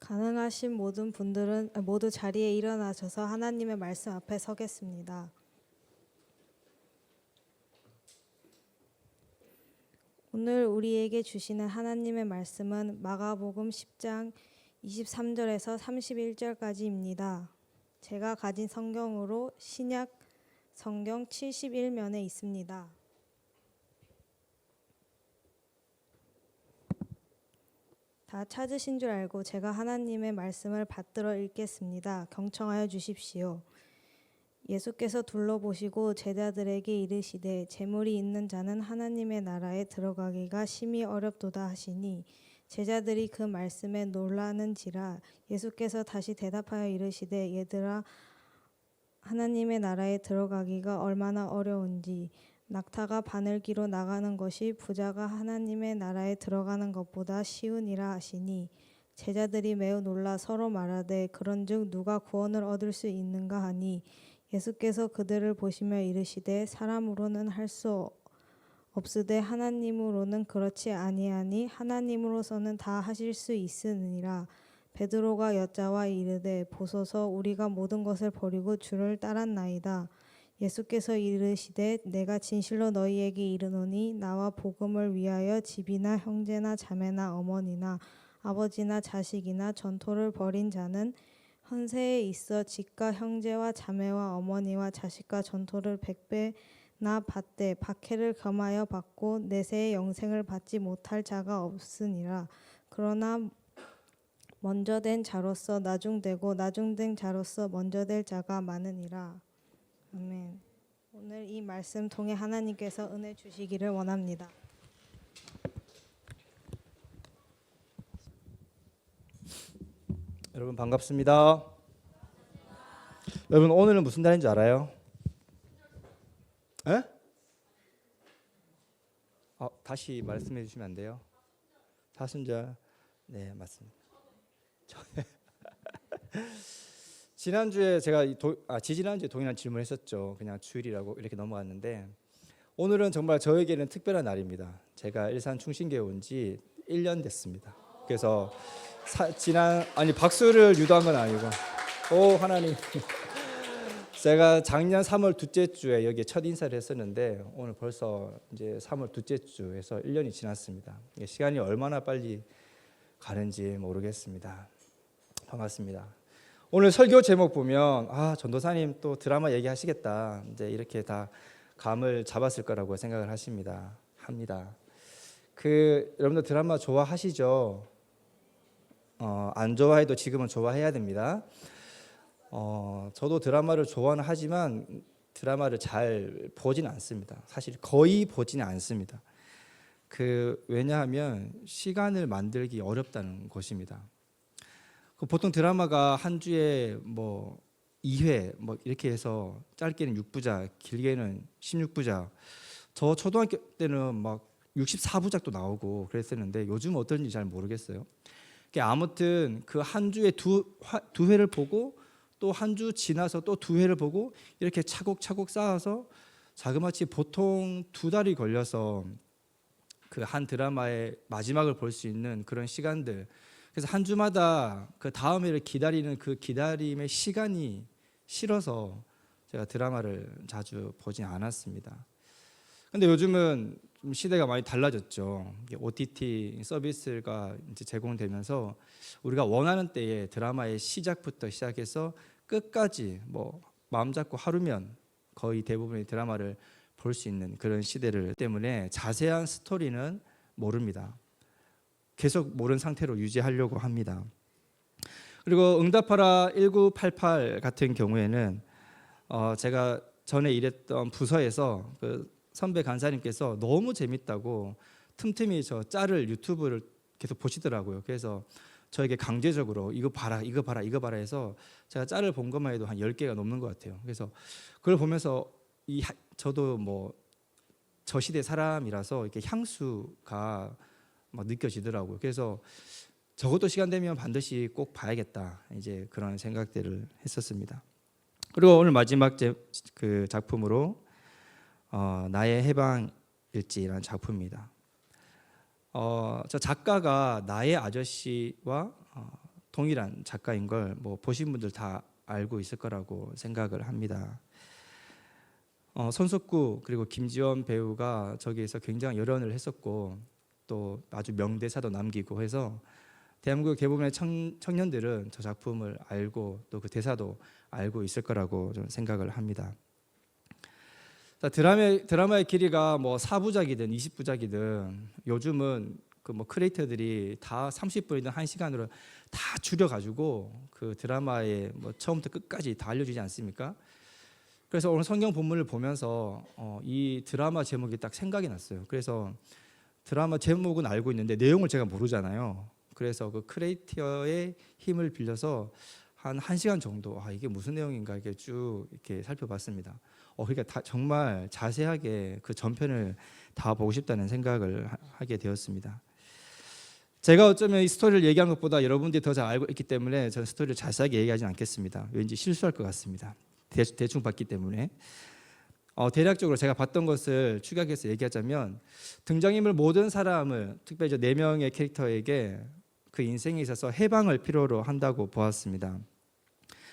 가능하신 모든 분들은 모두 자리에 일어나셔서 하나님의 말씀 앞에 서겠습니다. 오늘 우리에게 주시는 하나님의 말씀은 마가복음 10장 23절에서 31절까지입니다. 제가 가진 성경으로 신약 성경 71면에 있습니다. 다 찾으신 줄 알고 제가 하나님의 말씀을 받들어 읽겠습니다. 경청하여 주십시오. 예수께서 둘러보시고 제자들에게 이르시되 재물이 있는 자는 하나님의 나라에 들어가기가 심히 어렵도다 하시니 제자들이 그 말씀에 놀라는지라. 예수께서 다시 대답하여 이르시되 얘들아, 하나님의 나라에 들어가기가 얼마나 어려운지 낙타가 바늘기로 나가는 것이 부자가 하나님의 나라에 들어가는 것보다 쉬우니라 하시니 제자들이 매우 놀라 서로 말하되 그런즉 누가 구원을 얻을 수 있는가 하니 예수께서 그들을 보시며 이르시되 사람으로는 할 수 없으되 하나님으로는 그렇지 아니하니 하나님으로서는 다 하실 수 있으니라. 베드로가 여짜와 이르되 보소서, 우리가 모든 것을 버리고 주를 따랐나이다. 예수께서 이르시되 내가 진실로 너희에게 이르노니 나와 복음을 위하여 집이나 형제나 자매나 어머니나 아버지나 자식이나 전토를 벌인 자는 현세에 있어 집과 형제와 자매와 어머니와 자식과 전토를 100배나 받되 박해를 겸하여 받고 내세의 영생을 받지 못할 자가 없으니라. 그러나 먼저 된 자로서 나중되고 나중된 자로서 먼저 될 자가 많으니라. 아멘. 오늘 이 말씀 통해 하나님께서 은혜 주시기를 원합니다. 여러분 반갑습니다. 여러분 오늘은 무슨 날인 줄 알아요? 에? 다시 말씀해 주시면 안 돼요? 사순절. 네, 맞습니다. 지난주에 제가 지지난주에 동일한 질문을 했었죠. 그냥 주일이라고 이렇게 넘어갔는데 오늘은 정말 저에게는 특별한 날입니다. 제가 일산 충신교회 온 지 1년 됐습니다. 그래서 박수를 유도한 건 아니고 하나님. 제가 작년 3월 둘째 주에 여기에 첫 인사를 했었는데 오늘 벌써 이제 3월 둘째 주에서 1년이 지났습니다. 시간이 얼마나 빨리 가는지 모르겠습니다. 반갑습니다. 오늘 설교 제목 보면 전도사님 또 드라마 얘기하시겠다, 이제 이렇게 다 감을 잡았을 거라고 생각을 합니다. 여러분들 드라마 좋아하시죠? 안 좋아해도 지금은 좋아해야 됩니다. 저도 드라마를 좋아는 하지만 드라마를 잘 보지는 않습니다. 사실 거의 보지는 않습니다. 왜냐하면 시간을 만들기 어렵다는 것입니다. 보통 드라마가 한 주에 2회 이렇게 해서 짧게는 6부작, 길게는 16부작. 저 초등학교 때는 막 64부작도 나오고 그랬었는데 요즘은 어떤지 잘 모르겠어요. 아무튼 그 한 주에 두 회를 보고 또 한 주 지나서 또 2회를 보고 이렇게 차곡차곡 쌓아서 자그마치 보통 2달이 걸려서 그 한 드라마의 마지막을 볼 수 있는 그런 시간들. 그래서 한 주마다 그 다음 회를 기다리는 그 기다림의 시간이 싫어서 제가 드라마를 자주 보진 않았습니다. 근데 요즘은 좀 시대가 많이 달라졌죠. OTT 서비스가 이제 제공되면서 우리가 원하는 때에 드라마의 시작부터 시작해서 끝까지 마음 잡고 하루면 거의 대부분의 드라마를 볼 수 있는 그런 시대를 때문에 자세한 스토리는 모릅니다. 계속 모르는 상태로 유지하려고 합니다. 그리고 응답하라 1988 같은 경우에는 제가 전에 일했던 부서에서 그 선배 간사님께서 너무 재밌다고 틈틈이 저 짤을 유튜브를 계속 보시더라고요. 그래서 저에게 강제적으로 이거 봐라 해서 제가 짤을 본 것만 해도 한 10개가 넘는 것 같아요. 그래서 그걸 보면서 저도 저 시대 사람이라서 이렇게 향수가 막 느껴지더라고요. 그래서 저것도 시간 되면 반드시 꼭 봐야겠다, 이제 그런 생각들을 했었습니다. 그리고 오늘 마지막 그 작품으로 나의 해방일지라는 작품입니다. 저 작가가 나의 아저씨와 동일한 작가인 걸 뭐 보신 분들 다 알고 있을 거라고 생각을 합니다. 손석구 그리고 김지원 배우가 저기에서 굉장히 열연을 했었고 또 아주 명대사도 남기고 해서 대한민국 대부분의 청년들은 저 작품을 알고 또 그 대사도 알고 있을 거라고 좀 생각을 합니다. 자, 드라마의 길이가 뭐 4부작이든 20부작이든 요즘은 그 뭐 크리에이터들이 다 30분이든 1시간으로 다 줄여가지고 그 드라마의 뭐 처음부터 끝까지 다 알려주지 않습니까? 그래서 오늘 성경 본문을 보면서 이 드라마 제목이 딱 생각이 났어요. 그래서 드라마 제목은 알고 있는데 내용을 제가 모르잖아요. 그래서 그 크리에이터의 힘을 빌려서 한 1시간 정도 이게 무슨 내용인가 이렇게 쭉 이렇게 살펴봤습니다. 그러니까 정말 자세하게 그 전편을 다 보고 싶다는 생각을 하게 되었습니다. 제가 어쩌면 이 스토리를 얘기하는 것보다 여러분들이 더 잘 알고 있기 때문에 저는 스토리를 자세하게 얘기하지 않겠습니다. 왠지 실수할 것 같습니다. 대충 봤기 때문에. 대략적으로 제가 봤던 것을 축약해서 얘기하자면 등장인물 모든 사람을 특별히 4명의 캐릭터에게 그 인생에 있어서 해방을 필요로 한다고 보았습니다.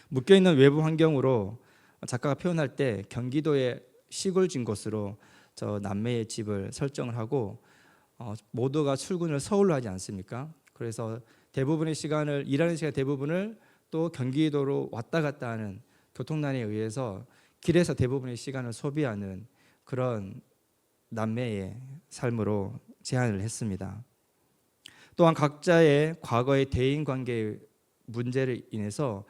묶여있는 외부 환경으로 작가가 표현할 때 경기도의 시골진 곳으로 저 남매의 집을 설정을 하고 모두가 출근을 서울로 하지 않습니까? 그래서 대부분의 시간을 일하는 시간 대부분을 또 경기도로 왔다 갔다 하는 교통난에 의해서 길에서 대부분의 시간을 소비하는 그런 남매의 삶으로 제안을 했습니다. 또한 각자의 과거의 대인관계의 문제를 인해서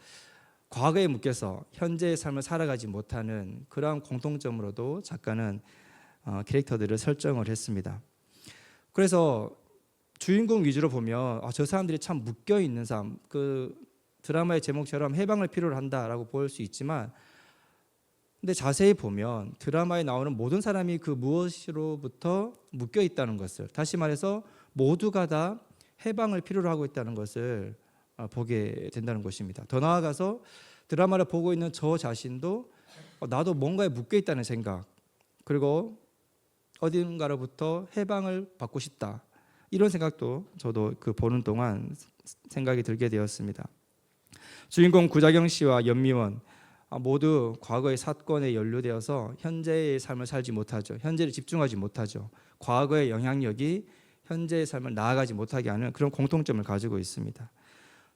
과거에 묶여서 현재의 삶을 살아가지 못하는 그러한 공통점으로도 작가는 캐릭터들을 설정을 했습니다. 그래서 주인공 위주로 보면 저 사람들이 참 묶여있는 삶, 그 드라마의 제목처럼 해방을 필요로 한다라고 볼 수 있지만 근데 자세히 보면 드라마에 나오는 모든 사람이 그 무엇으로부터 묶여 있다는 것을, 다시 말해서 모두가 다 해방을 필요로 하고 있다는 것을 보게 된다는 것입니다. 더 나아가서 드라마를 보고 있는 저 자신도 나도 뭔가에 묶여 있다는 생각, 그리고 어딘가로부터 해방을 받고 싶다, 이런 생각도 저도 그 보는 동안 생각이 들게 되었습니다. 주인공 구자경 씨와 연미원 모두 과거의 사건에 연루되어서 현재의 삶을 살지 못하죠. 현재를 집중하지 못하죠. 과거의 영향력이 현재의 삶을 나아가지 못하게 하는 그런 공통점을 가지고 있습니다.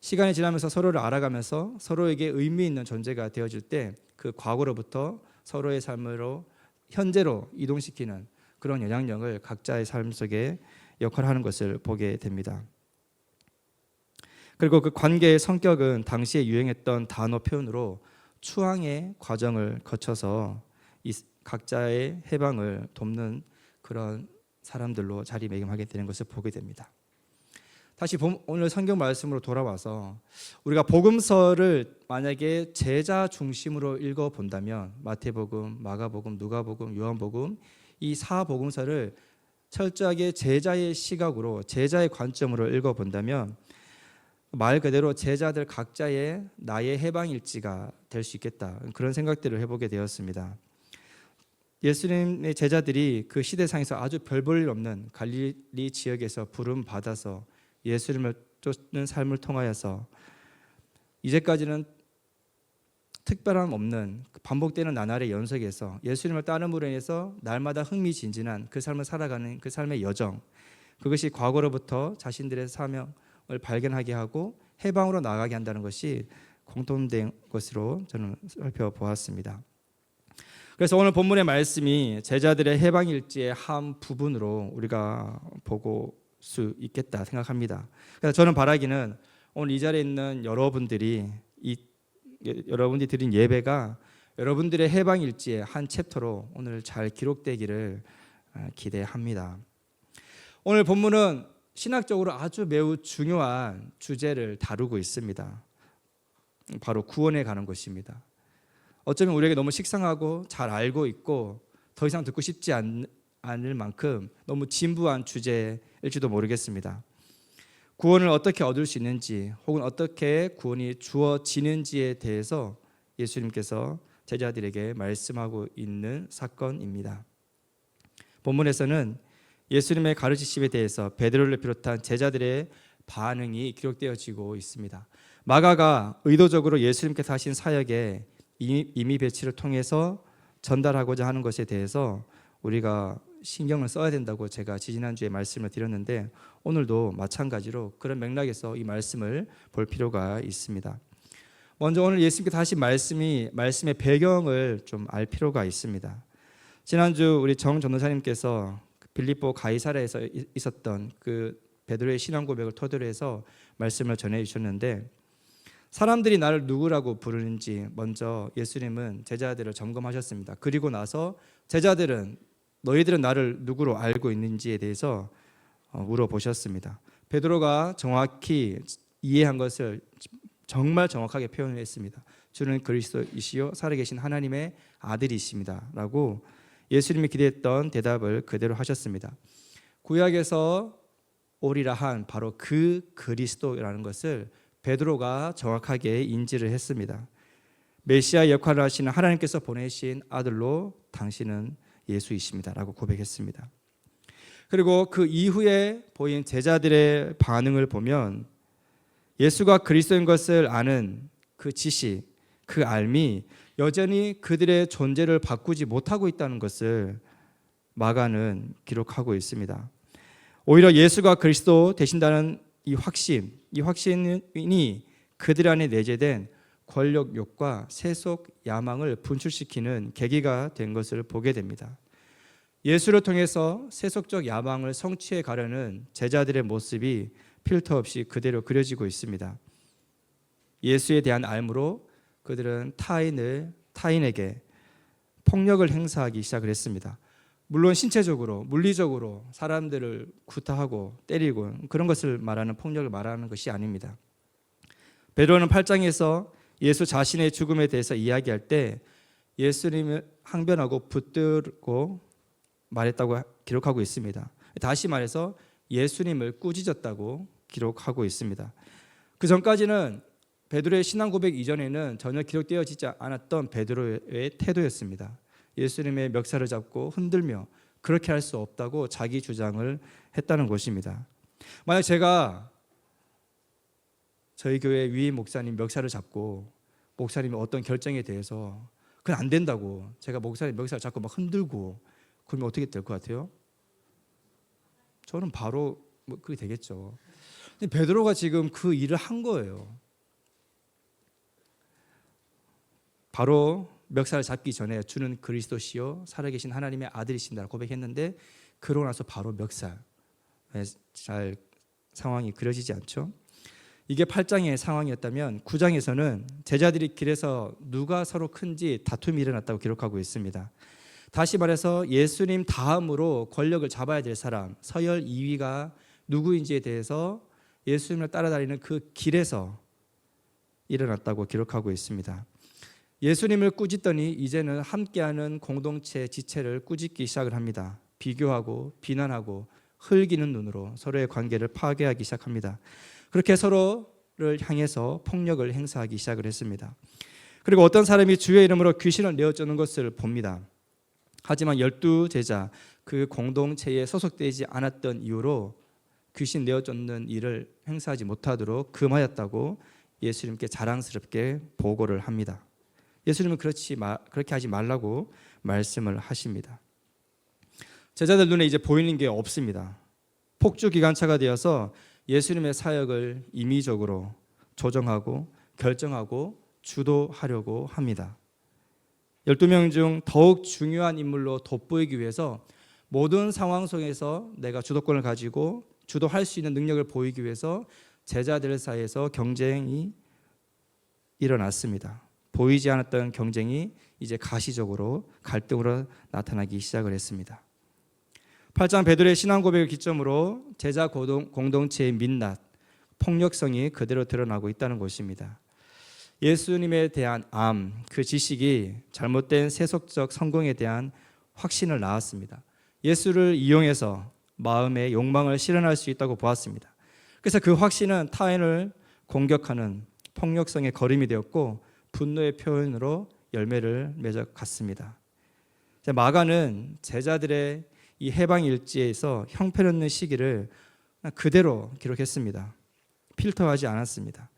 시간이 지나면서 서로를 알아가면서 서로에게 의미 있는 존재가 되어질 때 그 과거로부터 서로의 삶으로 현재로 이동시키는 그런 영향력을 각자의 삶 속에 역할하는 것을 보게 됩니다. 그리고 그 관계의 성격은 당시에 유행했던 단어 표현으로 추앙의 과정을 거쳐서 이 각자의 해방을 돕는 그런 사람들로 자리매김하게 되는 것을 보게 됩니다. 다시 오늘 성경 말씀으로 돌아와서 우리가 복음서를 만약에 제자 중심으로 읽어본다면 마태복음, 마가복음, 누가복음, 요한복음 이 4복음서를 철저하게 제자의 시각으로 제자의 관점으로 읽어본다면 말 그대로 제자들 각자의 나의 해방일지가 될 수 있겠다, 그런 생각들을 해보게 되었습니다. 예수님의 제자들이 그 시대상에서 아주 별 볼 일 없는 갈릴리 지역에서 부름 받아서 예수님을 쫓는 삶을 통하여서 이제까지는 특별함 없는 반복되는 나날의 연속에서 예수님을 따름으로 인해서 날마다 흥미진진한 그 삶을 살아가는 그 삶의 여정, 그것이 과거로부터 자신들의 사명을 발견하게 하고 해방으로 나아가게 한다는 것이 공통된 것으로 저는 살펴보았습니다. 그래서 오늘 본문의 말씀이 제자들의 해방일지의 한 부분으로 우리가 보고 수 있겠다 생각합니다. 그래서 저는 바라기는 오늘 이 자리에 있는 여러분들이 여러분들이 드린 예배가 여러분들의 해방일지의 한 챕터로 오늘 잘 기록되기를 기대합니다. 오늘 본문은 신학적으로 아주 매우 중요한 주제를 다루고 있습니다. 바로 구원에 관한 것입니다. 어쩌면 우리에게 너무 식상하고 잘 알고 있고 더 이상 듣고 싶지 않을 만큼 너무 진부한 주제일지도 모르겠습니다. 구원을 어떻게 얻을 수 있는지 혹은 어떻게 구원이 주어지는지에 대해서 예수님께서 제자들에게 말씀하고 있는 사건입니다. 본문에서는 예수님의 가르치심에 대해서 베드로를 비롯한 제자들의 반응이 기록되어지고 있습니다. 마가가 의도적으로 예수님께서 하신 사역에 임의 배치를 통해서 전달하고자 하는 것에 대해서 우리가 신경을 써야 된다고 제가 지지난주에 말씀을 드렸는데, 오늘도 마찬가지로 그런 맥락에서 이 말씀을 볼 필요가 있습니다. 먼저 오늘 예수님께서 하신 말씀의 배경을 좀 알 필요가 있습니다. 지난주 우리 정 전도사님께서 빌립보 가이사랴에서 있었던 그 베드로의 신앙 고백을 토대로 해서 말씀을 전해 주셨는데, 사람들이 나를 누구라고 부르는지 먼저 예수님은 제자들을 점검하셨습니다. 그리고 나서 제자들은 너희들은 나를 누구로 알고 있는지에 대해서 물어보셨습니다. 베드로가 정확히 이해한 것을 정말 정확하게 표현을 했습니다. 주는 그리스도이시요 살아계신 하나님의 아들이십니다 라고 예수님이 기대했던 대답을 그대로 하셨습니다. 구약에서 오리라 한 바로 그 그리스도라는 것을 베드로가 정확하게 인지를 했습니다. 메시아 역할을 하시는 하나님께서 보내신 아들로 당신은 예수이십니다 라고 고백했습니다. 그리고 그 이후에 보인 제자들의 반응을 보면 예수가 그리스도인 것을 아는 그 지식, 그 알미 여전히 그들의 존재를 바꾸지 못하고 있다는 것을 마가는 기록하고 있습니다. 오히려 예수가 그리스도 되신다는 이 확신이 그들 안에 내재된 권력욕과 세속 야망을 분출시키는 계기가 된 것을 보게 됩니다. 예수를 통해서 세속적 야망을 성취해 가려는 제자들의 모습이 필터 없이 그대로 그려지고 있습니다. 예수에 대한 알므로 그들은 타인에게 폭력을 행사하기 시작을 했습니다. 물론 신체적으로, 물리적으로 사람들을 구타하고 때리고 그런 것을 말하는 폭력을 말하는 것이 아닙니다. 베드로는 8장에서 예수 자신의 죽음에 대해서 이야기할 때 예수님을 항변하고 붙들고 말했다고 기록하고 있습니다. 다시 말해서 예수님을 꾸짖었다고 기록하고 있습니다. 그 전까지는 베드로의 신앙 고백 이전에는 전혀 기록되어지지 않았던 베드로의 태도였습니다. 예수님의 멱살을 잡고 흔들며 그렇게 할 수 없다고 자기 주장을 했다는 것입니다. 만약 제가 저희 교회 위임 목사님 멱살을 잡고 목사님이 어떤 결정에 대해서 그건 안 된다고 제가 목사님 멱살을 잡고 막 흔들고 그러면 어떻게 될 것 같아요? 저는 바로 그게 되겠죠. 근데 베드로가 지금 그 일을 한 거예요. 바로 멱살을 잡기 전에 주는 그리스도시요 살아계신 하나님의 아들이신다고 고백했는데, 그러고 나서 바로 멱살. 잘 상황이 그려지지 않죠? 이게 8장의 상황이었다면 9장에서는 제자들이 길에서 누가 서로 큰지 다툼이 일어났다고 기록하고 있습니다. 다시 말해서 예수님 다음으로 권력을 잡아야 될 사람, 서열 2위가 누구인지에 대해서 예수님을 따라다니는 그 길에서 일어났다고 기록하고 있습니다. 예수님을 꾸짖더니 이제는 함께하는 공동체 지체를 꾸짖기 시작을 합니다. 비교하고 비난하고 흘기는 눈으로 서로의 관계를 파괴하기 시작합니다. 그렇게 서로를 향해서 폭력을 행사하기 시작을 했습니다. 그리고 어떤 사람이 주의 이름으로 귀신을 내어쫓는 것을 봅니다. 하지만 12제자 그 공동체에 소속되지 않았던 이유로 귀신 내어쫓는 일을 행사하지 못하도록 금하였다고 예수님께 자랑스럽게 보고를 합니다. 예수님은 그렇게 하지 말라고 말씀을 하십니다. 제자들 눈에 이제 보이는 게 없습니다. 폭주 기관차가 되어서 예수님의 사역을 임의적으로 조정하고 결정하고 주도하려고 합니다. 12명 중 더욱 중요한 인물로 돋보이기 위해서 모든 상황 속에서 내가 주도권을 가지고 주도할 수 있는 능력을 보이기 위해서 제자들 사이에서 경쟁이 일어났습니다. 보이지 않았던 경쟁이 이제 가시적으로 갈등으로 나타나기 시작을 했습니다. 8장 베드로의 신앙 고백을 기점으로 제자 공동체의 민낯, 폭력성이 그대로 드러나고 있다는 것입니다. 예수님에 대한 그 지식이 잘못된 세속적 성공에 대한 확신을 낳았습니다. 예수를 이용해서 마음의 욕망을 실현할 수 있다고 보았습니다. 그래서 그 확신은 타인을 공격하는 폭력성의 거름이 되었고 분노의 표현으로 열매를 맺어갔습니다. 마가는 제자들의 이 해방 일지에서 형편없는 시기를 그대로 기록했습니다. 필터하지 않았습니다.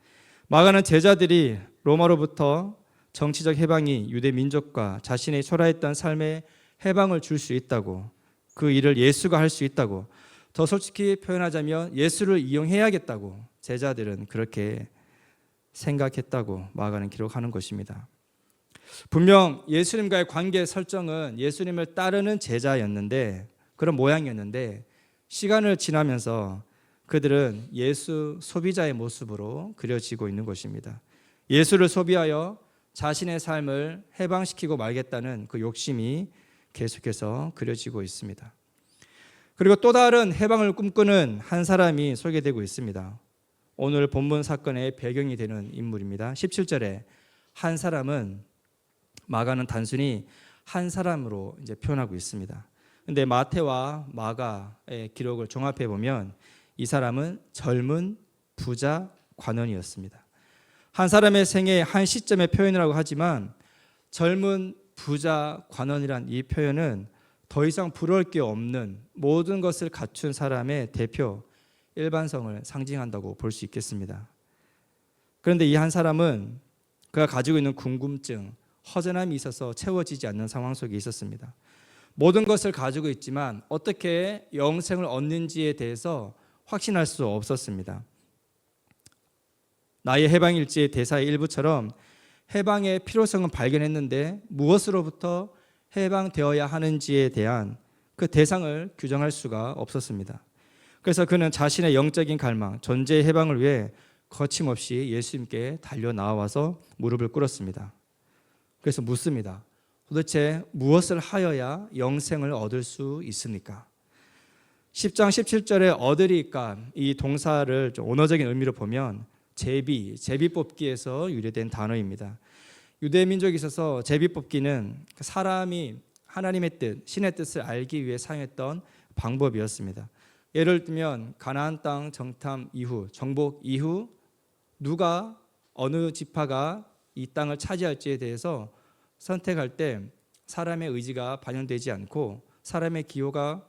마가는 제자들이 로마로부터 정치적 해방이 유대 민족과 자신의 초라했던 삶에 해방을 줄 수 있다고, 그 일을 예수가 할 수 있다고, 더 솔직히 표현하자면 예수를 이용해야겠다고 제자들은 그렇게 생각했다고 마가는 기록하는 것입니다. 분명 예수님과의 관계 설정은 예수님을 따르는 제자였는데, 그런 모양이었는데, 시간을 지나면서 그들은 예수 소비자의 모습으로 그려지고 있는 것입니다. 예수를 소비하여 자신의 삶을 해방시키고 말겠다는 그 욕심이 계속해서 그려지고 있습니다. 그리고 또 다른 해방을 꿈꾸는 한 사람이 소개되고 있습니다. 오늘 본문 사건의 배경이 되는 인물입니다. 17절에 한 사람은, 마가는 단순히 한 사람으로 이제 표현하고 있습니다. 근데 마태와 마가의 기록을 종합해 보면 이 사람은 젊은 부자 관원이었습니다. 한 사람의 생애의 한 시점의 표현이라고 하지만 젊은 부자 관원이란 이 표현은 더 이상 부러울 게 없는 모든 것을 갖춘 사람의 대표, 일반성을 상징한다고 볼 수 있겠습니다. 그런데 이 한 사람은 그가 가지고 있는 궁금증, 허전함이 있어서 채워지지 않는 상황 속에 있었습니다. 모든 것을 가지고 있지만 어떻게 영생을 얻는지에 대해서 확신할 수 없었습니다. 나의 해방일지의 대사의 일부처럼 해방의 필요성은 발견했는데 무엇으로부터 해방되어야 하는지에 대한 그 대상을 규정할 수가 없었습니다. 그래서 그는 자신의 영적인 갈망, 존재의 해방을 위해 거침없이 예수님께 달려 나와서 무릎을 꿇었습니다. 그래서 묻습니다. 도대체 무엇을 하여야 영생을 얻을 수 있습니까? 10장 17절에 얻으리까, 이 동사를 좀 언어적인 의미로 보면 제비 뽑기에서 유래된 단어입니다. 유대 민족에 있어서 제비 뽑기는 사람이 하나님의 뜻, 신의 뜻을 알기 위해 사용했던 방법이었습니다. 예를 들면 가나안 땅 정탐 이후, 정복 이후 누가, 어느 지파가 이 땅을 차지할지에 대해서 선택할 때 사람의 의지가 반영되지 않고 사람의 기호가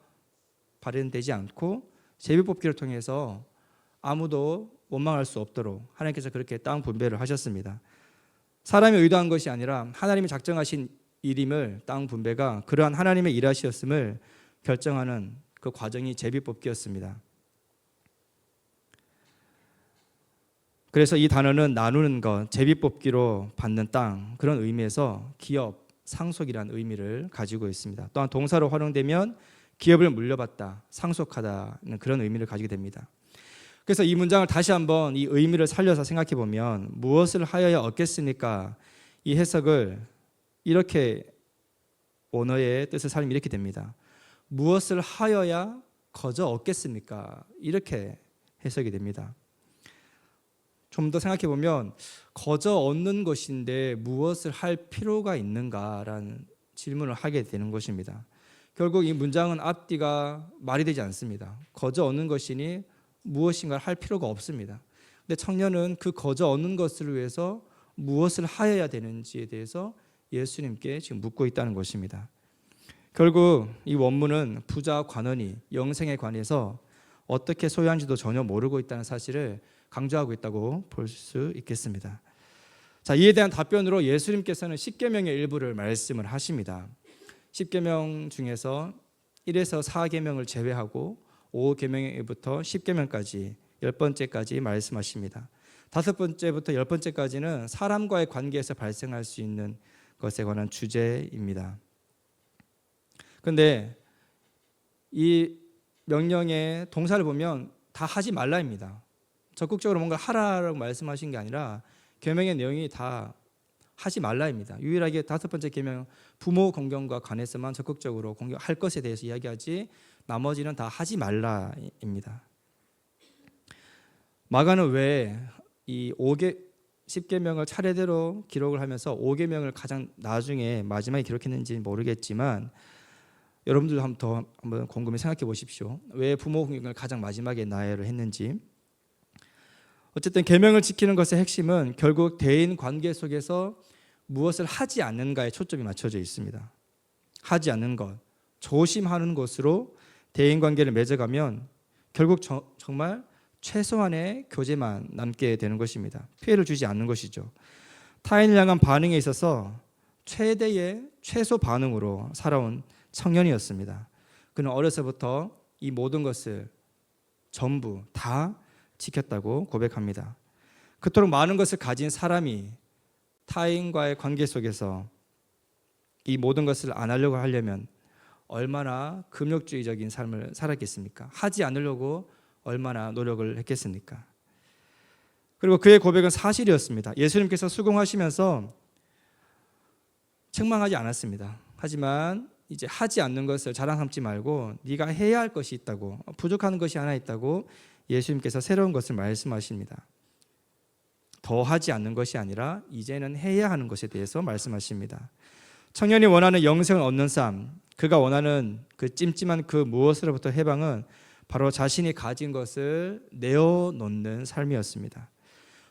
발현되지 않고 제비뽑기를 통해서 아무도 원망할 수 없도록 하나님께서 그렇게 땅 분배를 하셨습니다. 사람이 의도한 것이 아니라 하나님이 작정하신 일임을, 땅 분배가 그러한 하나님의 일하시었음을 결정하는 그 과정이 제비뽑기였습니다. 그래서 이 단어는 나누는 것, 제비뽑기로 받는 땅, 그런 의미에서 기업, 상속이라는 의미를 가지고 있습니다. 또한 동사로 활용되면 기업을 물려받다, 상속하다는 그런 의미를 가지게 됩니다. 그래서 이 문장을 다시 한번 이 의미를 살려서 생각해 보면 무엇을 하여야 얻겠습니까? 이 해석을 이렇게, 원어의 뜻을 살리면 이렇게 됩니다. 무엇을 하여야 거저 얻겠습니까? 이렇게 해석이 됩니다. 좀 더 생각해 보면 거저 얻는 것인데 무엇을 할 필요가 있는가라는 질문을 하게 되는 것입니다. 결국 이 문장은 앞뒤가 말이 되지 않습니다. 거저 얻는 것이니 무엇인가를 할 필요가 없습니다. 근데 청년은 그 거저 얻는 것을 위해서 무엇을 하여야 되는지에 대해서 예수님께 지금 묻고 있다는 것입니다. 결국 이 원문은 부자 관원이 영생에 관해서 어떻게 소유한지도 전혀 모르고 있다는 사실을 강조하고 있다고 볼 수 있겠습니다. 자, 이에 대한 답변으로 예수님께서는 십계명의 일부를 말씀을 하십니다. 십계명 중에서 1에서 4계명을 제외하고 5계명부터 10계명까지 10번째까지 말씀하십니다. 5번째부터 10번째까지는 사람과의 관계에서 발생할 수 있는 것에 관한 주제입니다. 그런데 이 명령의 동사를 보면 다 하지 말라입니다. 적극적으로 뭔가 하라라고 말씀하신 게 아니라 계명의 내용이 다 하지 말라입니다. 유일하게 5번째 계명 부모 공경과 관해서만 적극적으로 공경할 것에 대해서 이야기하지 나머지는 다 하지 말라입니다. 마가는 왜 이 10계명을 차례대로 기록을 하면서 5계명을 가장 나중에 마지막에 기록했는지 모르겠지만 여러분들도 한번 곰곰이 생각해 보십시오. 왜 부모 공경을 가장 마지막에 나열을 했는지. 어쨌든 계명을 지키는 것의 핵심은 결국 대인 관계 속에서 무엇을 하지 않는가에 초점이 맞춰져 있습니다. 하지 않는 것, 조심하는 것으로 대인 관계를 맺어가면 결국 정말 최소한의 교제만 남게 되는 것입니다. 피해를 주지 않는 것이죠. 타인을 향한 반응에 있어서 최대의 최소 반응으로 살아온 청년이었습니다. 그는 어려서부터 이 모든 것을 전부 다 지켰다고 고백합니다. 그토록 많은 것을 가진 사람이 타인과의 관계 속에서 이 모든 것을 안 하려고 하려면 얼마나 금욕주의적인 삶을 살았겠습니까? 하지 않으려고 얼마나 노력을 했겠습니까? 그리고 그의 고백은 사실이었습니다. 예수님께서 수고하시면서 책망하지 않았습니다. 하지만 이제 하지 않는 것을 자랑 삼지 말고 네가 해야 할 것이 있다고, 부족한 것이 하나 있다고 예수님께서 새로운 것을 말씀하십니다. 더 하지 않는 것이 아니라 이제는 해야 하는 것에 대해서 말씀하십니다. 청년이 원하는 영생을 얻는 삶, 그가 원하는 그 찜찜한 그 무엇으로부터 해방은 바로 자신이 가진 것을 내어놓는 삶이었습니다.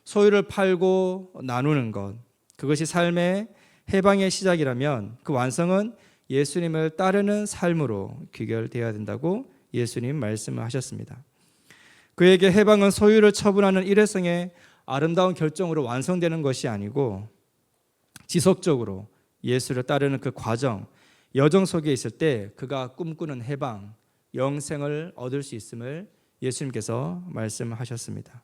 소유를 팔고 나누는 것, 그것이 삶의 해방의 시작이라면 그 완성은 예수님을 따르는 삶으로 귀결되어야 된다고 예수님 말씀을 하셨습니다. 그에게 해방은 소유를 처분하는 일회성의 아름다운 결정으로 완성되는 것이 아니고 지속적으로 예수를 따르는 그 과정, 여정 속에 있을 때 그가 꿈꾸는 해방, 영생을 얻을 수 있음을 예수님께서 말씀하셨습니다.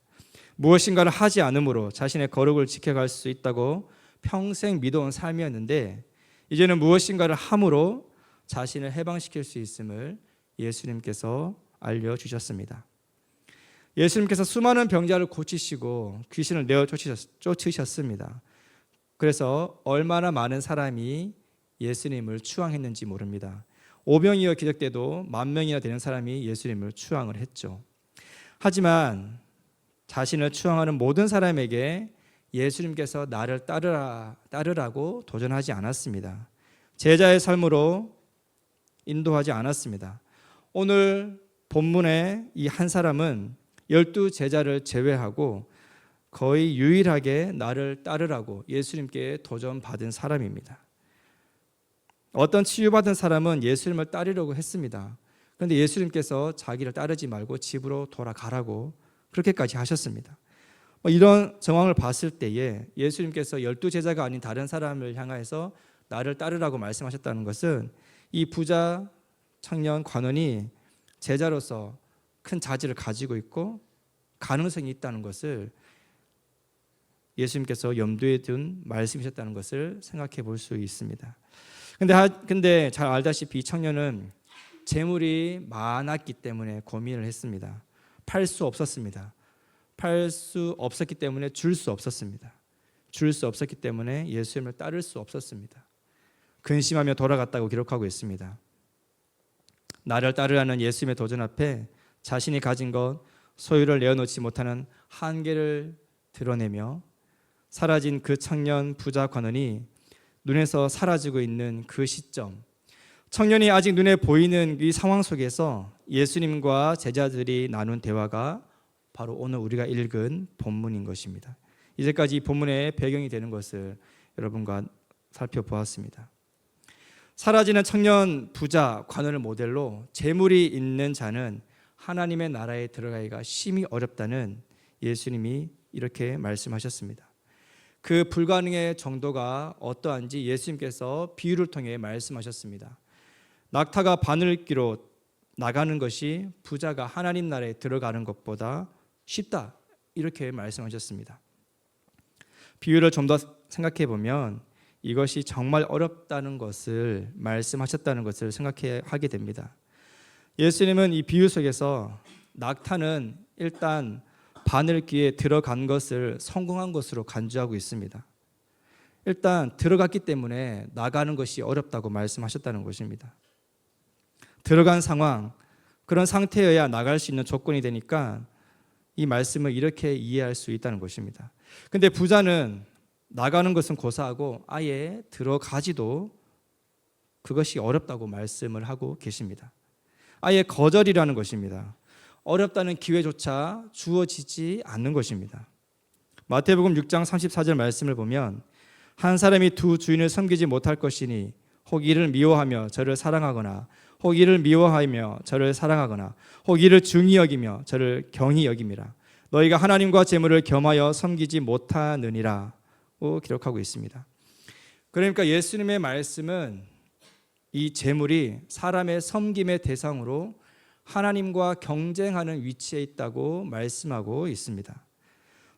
무엇인가를 하지 않음으로 자신의 거룩을 지켜갈 수 있다고 평생 믿어온 삶이었는데 이제는 무엇인가를 함으로 자신을 해방시킬 수 있음을 예수님께서 알려주셨습니다. 예수님께서 수많은 병자를 고치시고 귀신을 내어 쫓으셨습니다. 그래서 얼마나 많은 사람이 예수님을 추앙했는지 모릅니다. 오병이어 기적 때도 10,000명이나 되는 사람이 예수님을 추앙을 했죠. 하지만 자신을 추앙하는 모든 사람에게 예수님께서 나를 따르라고 도전하지 않았습니다. 제자의 삶으로 인도하지 않았습니다. 오늘 본문의 이 한 사람은 12 제자를 제외하고 거의 유일하게 나를 따르라고 예수님께 도전받은 사람입니다. 어떤 치유받은 사람은 예수님을 따르려고 했습니다. 그런데 예수님께서 자기를 따르지 말고 집으로 돌아가라고 그렇게까지 하셨습니다. 이런 정황을 봤을 때에 예수님께서 12 제자가 아닌 다른 사람을 향해서 나를 따르라고 말씀하셨다는 것은 이 부자 청년 관원이 제자로서 큰 자질을 가지고 있고 가능성이 있다는 것을 예수님께서 염두에 둔 말씀이셨다는 것을 생각해 볼 수 있습니다. 근데 잘 알다시피 이 청년은 재물이 많았기 때문에 고민을 했습니다. 팔 수 없었습니다. 팔 수 없었기 때문에 줄 수 없었습니다. 줄 수 없었기 때문에 예수님을 따를 수 없었습니다. 근심하며 돌아갔다고 기록하고 있습니다. 나를 따르라는 예수님의 도전 앞에 자신이 가진 것, 소유를 내어놓지 못하는 한계를 드러내며 사라진 그 청년 부자 관원이 눈에서 사라지고 있는 그 시점, 청년이 아직 눈에 보이는 이 상황 속에서 예수님과 제자들이 나눈 대화가 바로 오늘 우리가 읽은 본문인 것입니다. 이제까지 이 본문의 배경이 되는 것을 여러분과 살펴보았습니다. 사라지는 청년 부자 관원을 모델로 재물이 있는 자는 하나님의 나라에 들어가기가 심히 어렵다는 예수님이 이렇게 말씀하셨습니다. 그 불가능의 정도가 어떠한지 예수님께서 비유를 통해 말씀하셨습니다. 낙타가 바늘기로 나가는 것이 부자가 하나님 나라에 들어가는 것보다 쉽다, 이렇게 말씀하셨습니다. 비유를 좀 더 생각해 보면 이것이 정말 어렵다는 것을 말씀하셨다는 것을 생각하게 됩니다. 예수님은 이 비유 속에서 낙타는 일단 바늘귀에 들어간 것을 성공한 것으로 간주하고 있습니다. 일단 들어갔기 때문에 나가는 것이 어렵다고 말씀하셨다는 것입니다. 들어간 상황, 그런 상태여야 나갈 수 있는 조건이 되니까 이 말씀을 이렇게 이해할 수 있다는 것입니다. 근데 부자는 나가는 것은 고사하고 아예 들어가지도 그것이 어렵다고 말씀을 하고 계십니다. 아예 거절이라는 것입니다. 어렵다는 기회조차 주어지지 않는 것입니다. 마태복음 6장 34절 말씀을 보면 한 사람이 두 주인을 섬기지 못할 것이니 혹 이를 미워하며 저를 사랑하거나 혹 이를 미워하며 저를 사랑하거나 혹 이를 중히 여기며 저를 경히 여김이라. 너희가 하나님과 재물을 겸하여 섬기지 못하느니라고 기록하고 있습니다. 그러니까 예수님의 말씀은 이 재물이 사람의 섬김의 대상으로 하나님과 경쟁하는 위치에 있다고 말씀하고 있습니다.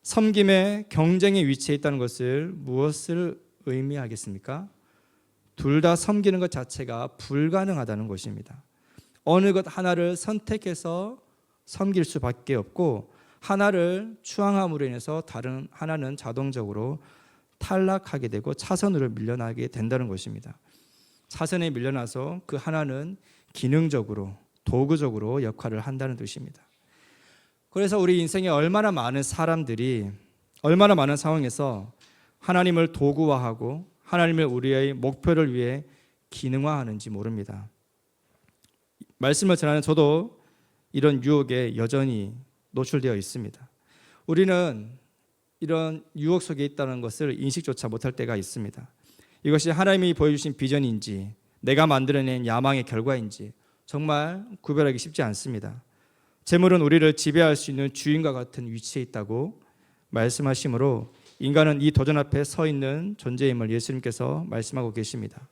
섬김의 경쟁의 위치에 있다는 것을 무엇을 의미하겠습니까? 둘 다 섬기는 것 자체가 불가능하다는 것입니다. 어느 것 하나를 선택해서 섬길 수밖에 없고 하나를 추앙함으로 인해서 다른 하나는 자동적으로 탈락하게 되고 차선으로 밀려나게 된다는 것입니다. 차선에 밀려나서 그 하나는 기능적으로 도구적으로 역할을 한다는 뜻입니다. 그래서 우리 인생에 얼마나 많은 사람들이 얼마나 많은 상황에서 하나님을 도구화하고 하나님을 우리의 목표를 위해 기능화하는지 모릅니다. 말씀을 전하는 저도 이런 유혹에 여전히 노출되어 있습니다. 우리는 이런 유혹 속에 있다는 것을 인식조차 못할 때가 있습니다. 이것이 하나님이 보여주신 비전인지 내가 만들어낸 야망의 결과인지 정말 구별하기 쉽지 않습니다. 재물은 우리를 지배할 수 있는 주인과 같은 위치에 있다고 말씀하시므로 인간은 이 도전 앞에 서 있는 존재임을 예수님께서 말씀하고 계십니다.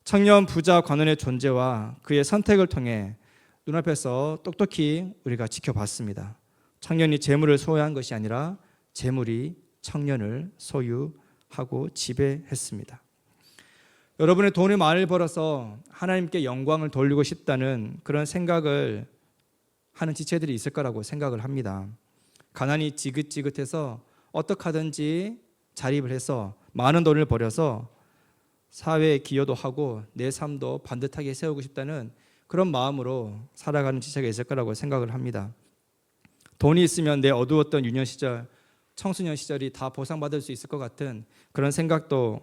청년 부자 관원의 존재와 그의 선택을 통해 눈앞에서 똑똑히 우리가 지켜봤습니다. 청년이 재물을 소유한 것이 아니라 재물이 청년을 소유하고 지배했습니다. 여러분의 돈을 많이 벌어서 하나님께 영광을 돌리고 싶다는 그런 생각을 하는 지체들이 있을 거라고 생각을 합니다. 가난이 지긋지긋해서 어떻게 하든지 자립을 해서 많은 돈을 벌여서 사회에 기여도 하고 내 삶도 반듯하게 세우고 싶다는 그런 마음으로 살아가는 지체가 있을 거라고 생각을 합니다. 돈이 있으면 내 어두웠던 유년 시절, 청소년 시절이 다 보상받을 수 있을 것 같은 그런 생각도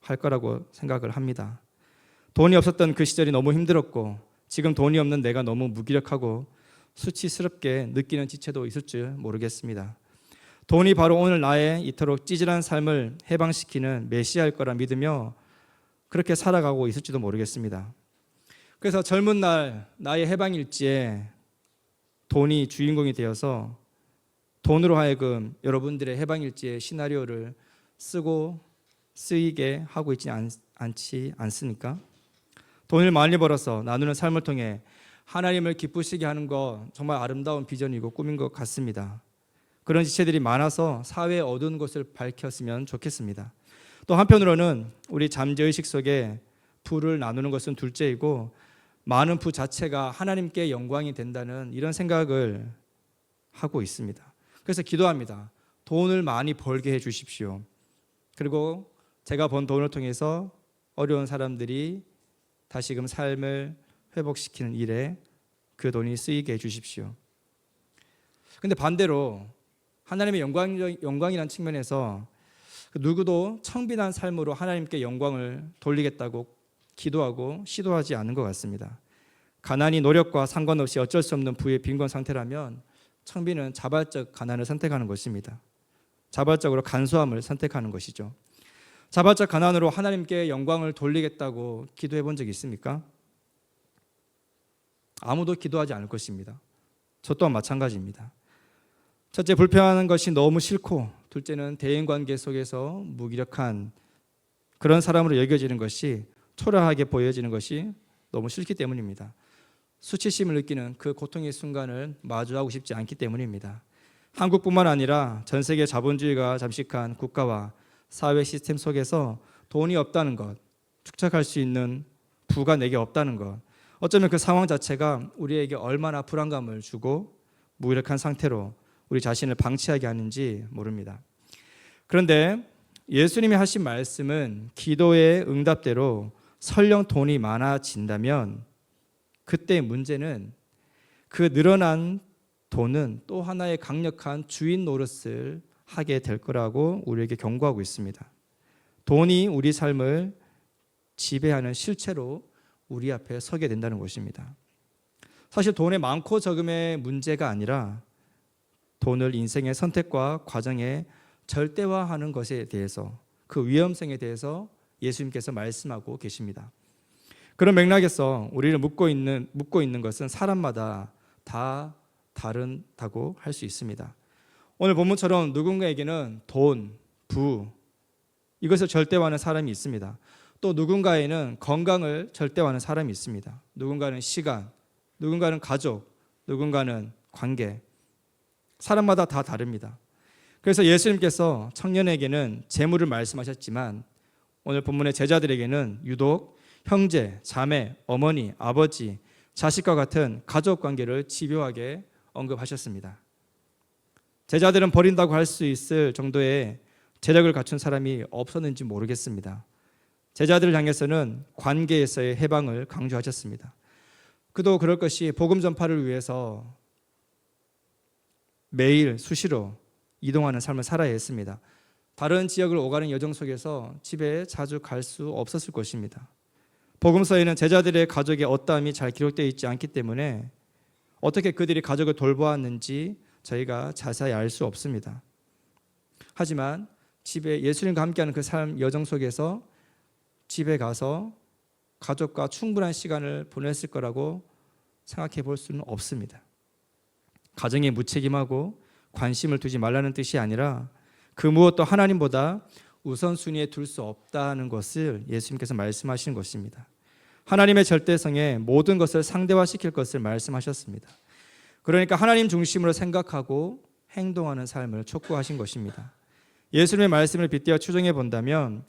할 거라고 생각을 합니다. 돈이 없었던 그 시절이 너무 힘들었고 지금 돈이 없는 내가 너무 무기력하고 수치스럽게 느끼는 지체도 있을 줄 모르겠습니다. 돈이 바로 오늘 나의 이토록 찌질한 삶을 해방시키는 메시아일 거라 믿으며 그렇게 살아가고 있을지도 모르겠습니다. 그래서 젊은 날 나의 해방일지에 돈이 주인공이 되어서 돈으로 하여금 여러분들의 해방일지의 시나리오를 쓰이게 하고 있지 않습니까? 돈을 많이 벌어서 나누는 삶을 통해 하나님을 기쁘시게 하는 거 정말 아름다운 비전이고 꿈인 것 같습니다. 그런 지체들이 많아서 사회의 어두운 곳을 밝혔으면 좋겠습니다. 또 한편으로는 우리 잠재의식 속에 부를 나누는 것은 둘째이고 많은 부 자체가 하나님께 영광이 된다는 이런 생각을 하고 있습니다. 그래서 기도합니다. 돈을 많이 벌게 해 주십시오. 그리고 제가 번 돈을 통해서 어려운 사람들이 다시금 삶을 회복시키는 일에 그 돈이 쓰이게 해 주십시오. 근데 반대로 하나님의 영광이라는 측면에서 누구도 청빈한 삶으로 하나님께 영광을 돌리겠다고 기도하고 시도하지 않은 것 같습니다. 가난이 노력과 상관없이 어쩔 수 없는 부의 빈곤 상태라면 청빈은 자발적 가난을 선택하는 것입니다. 자발적으로 간소함을 선택하는 것이죠. 자발적 가난으로 하나님께 영광을 돌리겠다고 기도해 본 적이 있습니까? 아무도 기도하지 않을 것입니다. 저 또한 마찬가지입니다. 첫째, 불평하는 것이 너무 싫고 둘째는 대인관계 속에서 무기력한 그런 사람으로 여겨지는 것이 초라하게 보여지는 것이 너무 싫기 때문입니다. 수치심을 느끼는 그 고통의 순간을 마주하고 싶지 않기 때문입니다. 한국뿐만 아니라 전 세계 자본주의가 잠식한 국가와 사회 시스템 속에서 돈이 없다는 것, 축적할 수 있는 부가 내게 없다는 것, 어쩌면 그 상황 자체가 우리에게 얼마나 불안감을 주고 무기력한 상태로 우리 자신을 방치하게 하는지 모릅니다. 그런데 예수님이 하신 말씀은 기도의 응답대로 설령 돈이 많아진다면 그때 문제는 그 늘어난 돈은 또 하나의 강력한 주인 노릇을 하게 될 거라고 우리에게 경고하고 있습니다. 돈이 우리 삶을 지배하는 실체로 우리 앞에 서게 된다는 것입니다. 사실 돈의 많고 적음의 문제가 아니라 돈을 인생의 선택과 과정에 절대화하는 것에 대해서 그 위험성에 대해서 예수님께서 말씀하고 계십니다. 그런 맥락에서 우리를 묶고 있는 것은 사람마다 다 다르다고 할 수 있습니다. 오늘 본문처럼 누군가에게는 돈, 부 이것을 절대화하는 사람이 있습니다. 또 누군가에는 건강을 절대화하는 사람이 있습니다. 누군가는 시간, 누군가는 가족, 누군가는 관계. 사람마다 다 다릅니다. 그래서 예수님께서 청년에게는 재물을 말씀하셨지만 오늘 본문의 제자들에게는 유독 형제, 자매, 어머니, 아버지, 자식과 같은 가족 관계를 집요하게 언급하셨습니다. 제자들은 버린다고 할 수 있을 정도의 재력을 갖춘 사람이 없었는지 모르겠습니다. 제자들을 향해서는 관계에서의 해방을 강조하셨습니다. 그도 그럴 것이 복음 전파를 위해서 매일 수시로 이동하는 삶을 살아야 했습니다. 다른 지역을 오가는 여정 속에서 집에 자주 갈 수 없었을 것입니다. 복음서에는 제자들의 가족의 어떠함이 잘 기록되어 있지 않기 때문에 어떻게 그들이 가족을 돌보았는지 저희가 자세히 알 수 없습니다. 하지만 집에 예수님과 함께하는 그 삶 여정 속에서 집에 가서 가족과 충분한 시간을 보냈을 거라고 생각해 볼 수는 없습니다. 가정에 무책임하고 관심을 두지 말라는 뜻이 아니라 그 무엇도 하나님보다 우선순위에 둘 수 없다는 것을 예수님께서 말씀하시는 것입니다. 하나님의 절대성에 모든 것을 상대화시킬 것을 말씀하셨습니다. 그러니까 하나님 중심으로 생각하고 행동하는 삶을 촉구하신 것입니다. 예수님의 말씀을 빗대어 추정해 본다면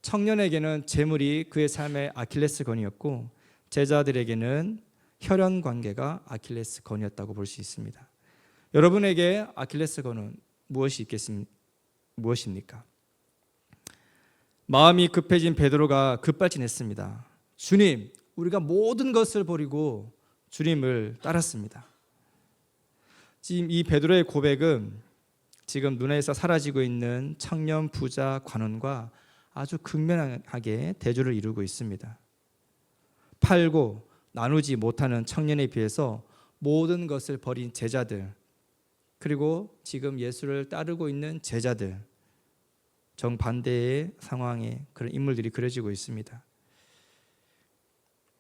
청년에게는 재물이 그의 삶의 아킬레스건이었고 제자들에게는 혈연 관계가 아킬레스건이었다고 볼 수 있습니다. 여러분에게 아킬레스건은 무엇입니까? 마음이 급해진 베드로가 급발진했습니다. 주님, 우리가 모든 것을 버리고 주님을 따랐습니다. 지금 이 베드로의 고백은 지금 눈에서 사라지고 있는 청년 부자 관원과 아주 극명하게 대조를 이루고 있습니다. 팔고 나누지 못하는 청년에 비해서 모든 것을 버린 제자들, 그리고 지금 예수를 따르고 있는 제자들, 정반대의 상황에 그런 인물들이 그려지고 있습니다.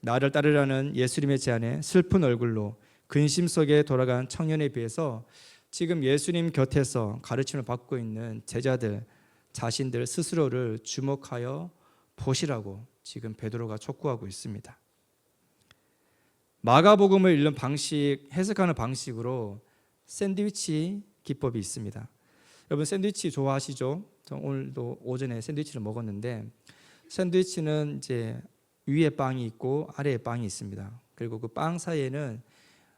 나를 따르라는 예수님의 제안에 슬픈 얼굴로 근심 속에 돌아간 청년에 비해서 지금 예수님 곁에서 가르침을 받고 있는 제자들 자신들 스스로를 주목하여 보시라고 지금 베드로가 촉구하고 있습니다. 마가복음을 읽는 방식, 해석하는 방식으로 샌드위치 기법이 있습니다. 여러분 샌드위치 좋아하시죠? 저 오늘도 오전에 샌드위치를 먹었는데 샌드위치는 이제 위에 빵이 있고 아래에 빵이 있습니다. 그리고 그 빵 사이에는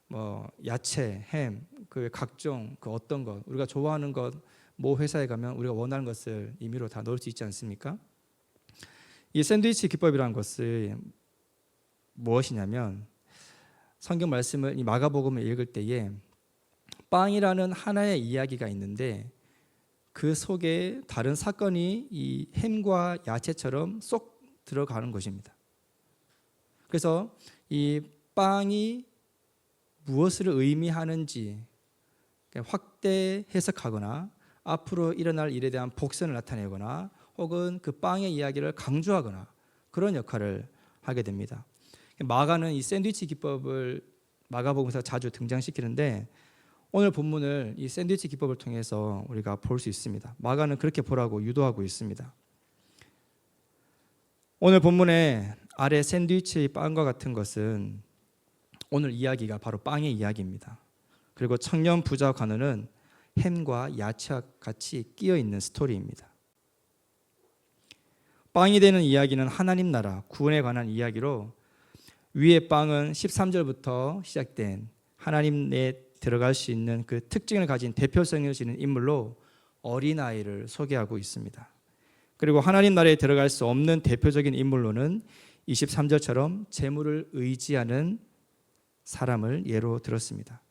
뭐 야채, 햄, 그 각종 그 어떤 것 우리가 좋아하는 것 모 회사에 가면 우리가 원하는 것을 임의로 다 넣을 수 있지 않습니까? 이 샌드위치 기법이라는 것은 무엇이냐면 성경 말씀을 이 마가복음을 읽을 때에 빵이라는 하나의 이야기가 있는데 그 속에 다른 사건이 이 햄과 야채처럼 쏙 들어가는 것입니다. 그래서 이 빵이 무엇을 의미하는지 확대 해석하거나 앞으로 일어날 일에 대한 복선을 나타내거나 혹은 그 빵의 이야기를 강조하거나 그런 역할을 하게 됩니다. 마가는 이 샌드위치 기법을 마가복음에서 자주 등장시키는데 오늘 본문을 이 샌드위치 기법을 통해서 우리가 볼 수 있습니다. 마가는 그렇게 보라고 유도하고 있습니다. 오늘 본문의 아래 샌드위치 빵과 같은 것은 오늘 이야기가 바로 빵의 이야기입니다. 그리고 청년 부자 관원은 햄과 야채와 같이 끼어 있는 스토리입니다. 빵이 되는 이야기는 하나님 나라 구원에 관한 이야기로 위의 빵은 13절부터 시작된 하나님에 들어갈 수 있는 그 특징을 가진 대표성을 지닌 인물로 어린아이를 소개하고 있습니다. 그리고 하나님 나라에 들어갈 수 없는 대표적인 인물로는 23절처럼 재물을 의지하는 사람을 예로 들었습니다.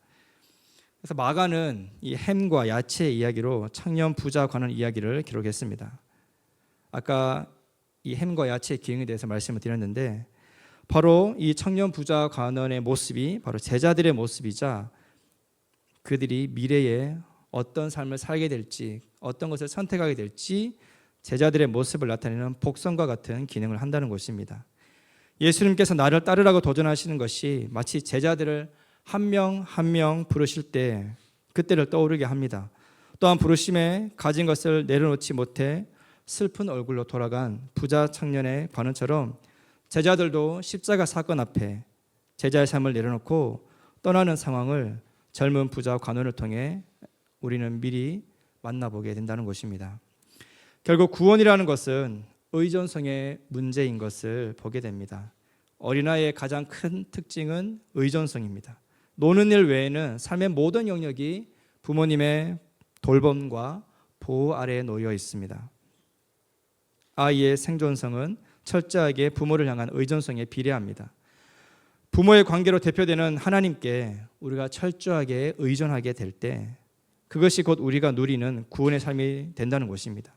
그래서 마가는 이 햄과 야채의 이야기로 청년 부자 관원 이야기를 기록했습니다. 아까 이 햄과 야채의 기능에 대해서 말씀을 드렸는데 바로 이 청년 부자 관원의 모습이 바로 제자들의 모습이자 그들이 미래에 어떤 삶을 살게 될지 어떤 것을 선택하게 될지 제자들의 모습을 나타내는 복선과 같은 기능을 한다는 것입니다. 예수님께서 나를 따르라고 도전하시는 것이 마치 제자들을 한 명 한 명 부르실 때 그때를 떠오르게 합니다. 또한 부르심에 가진 것을 내려놓지 못해 슬픈 얼굴로 돌아간 부자 청년의 관원처럼 제자들도 십자가 사건 앞에 제자의 삶을 내려놓고 떠나는 상황을 젊은 부자 관원을 통해 우리는 미리 만나보게 된다는 것입니다. 결국 구원이라는 것은 의존성의 문제인 것을 보게 됩니다. 어린아이의 가장 큰 특징은 의존성입니다. 노는 일 외에는 삶의 모든 영역이 부모님의 돌봄과 보호 아래에 놓여 있습니다. 아이의 생존성은 철저하게 부모를 향한 의존성에 비례합니다. 부모의 관계로 대표되는 하나님께 우리가 철저하게 의존하게 될 때 그것이 곧 우리가 누리는 구원의 삶이 된다는 것입니다.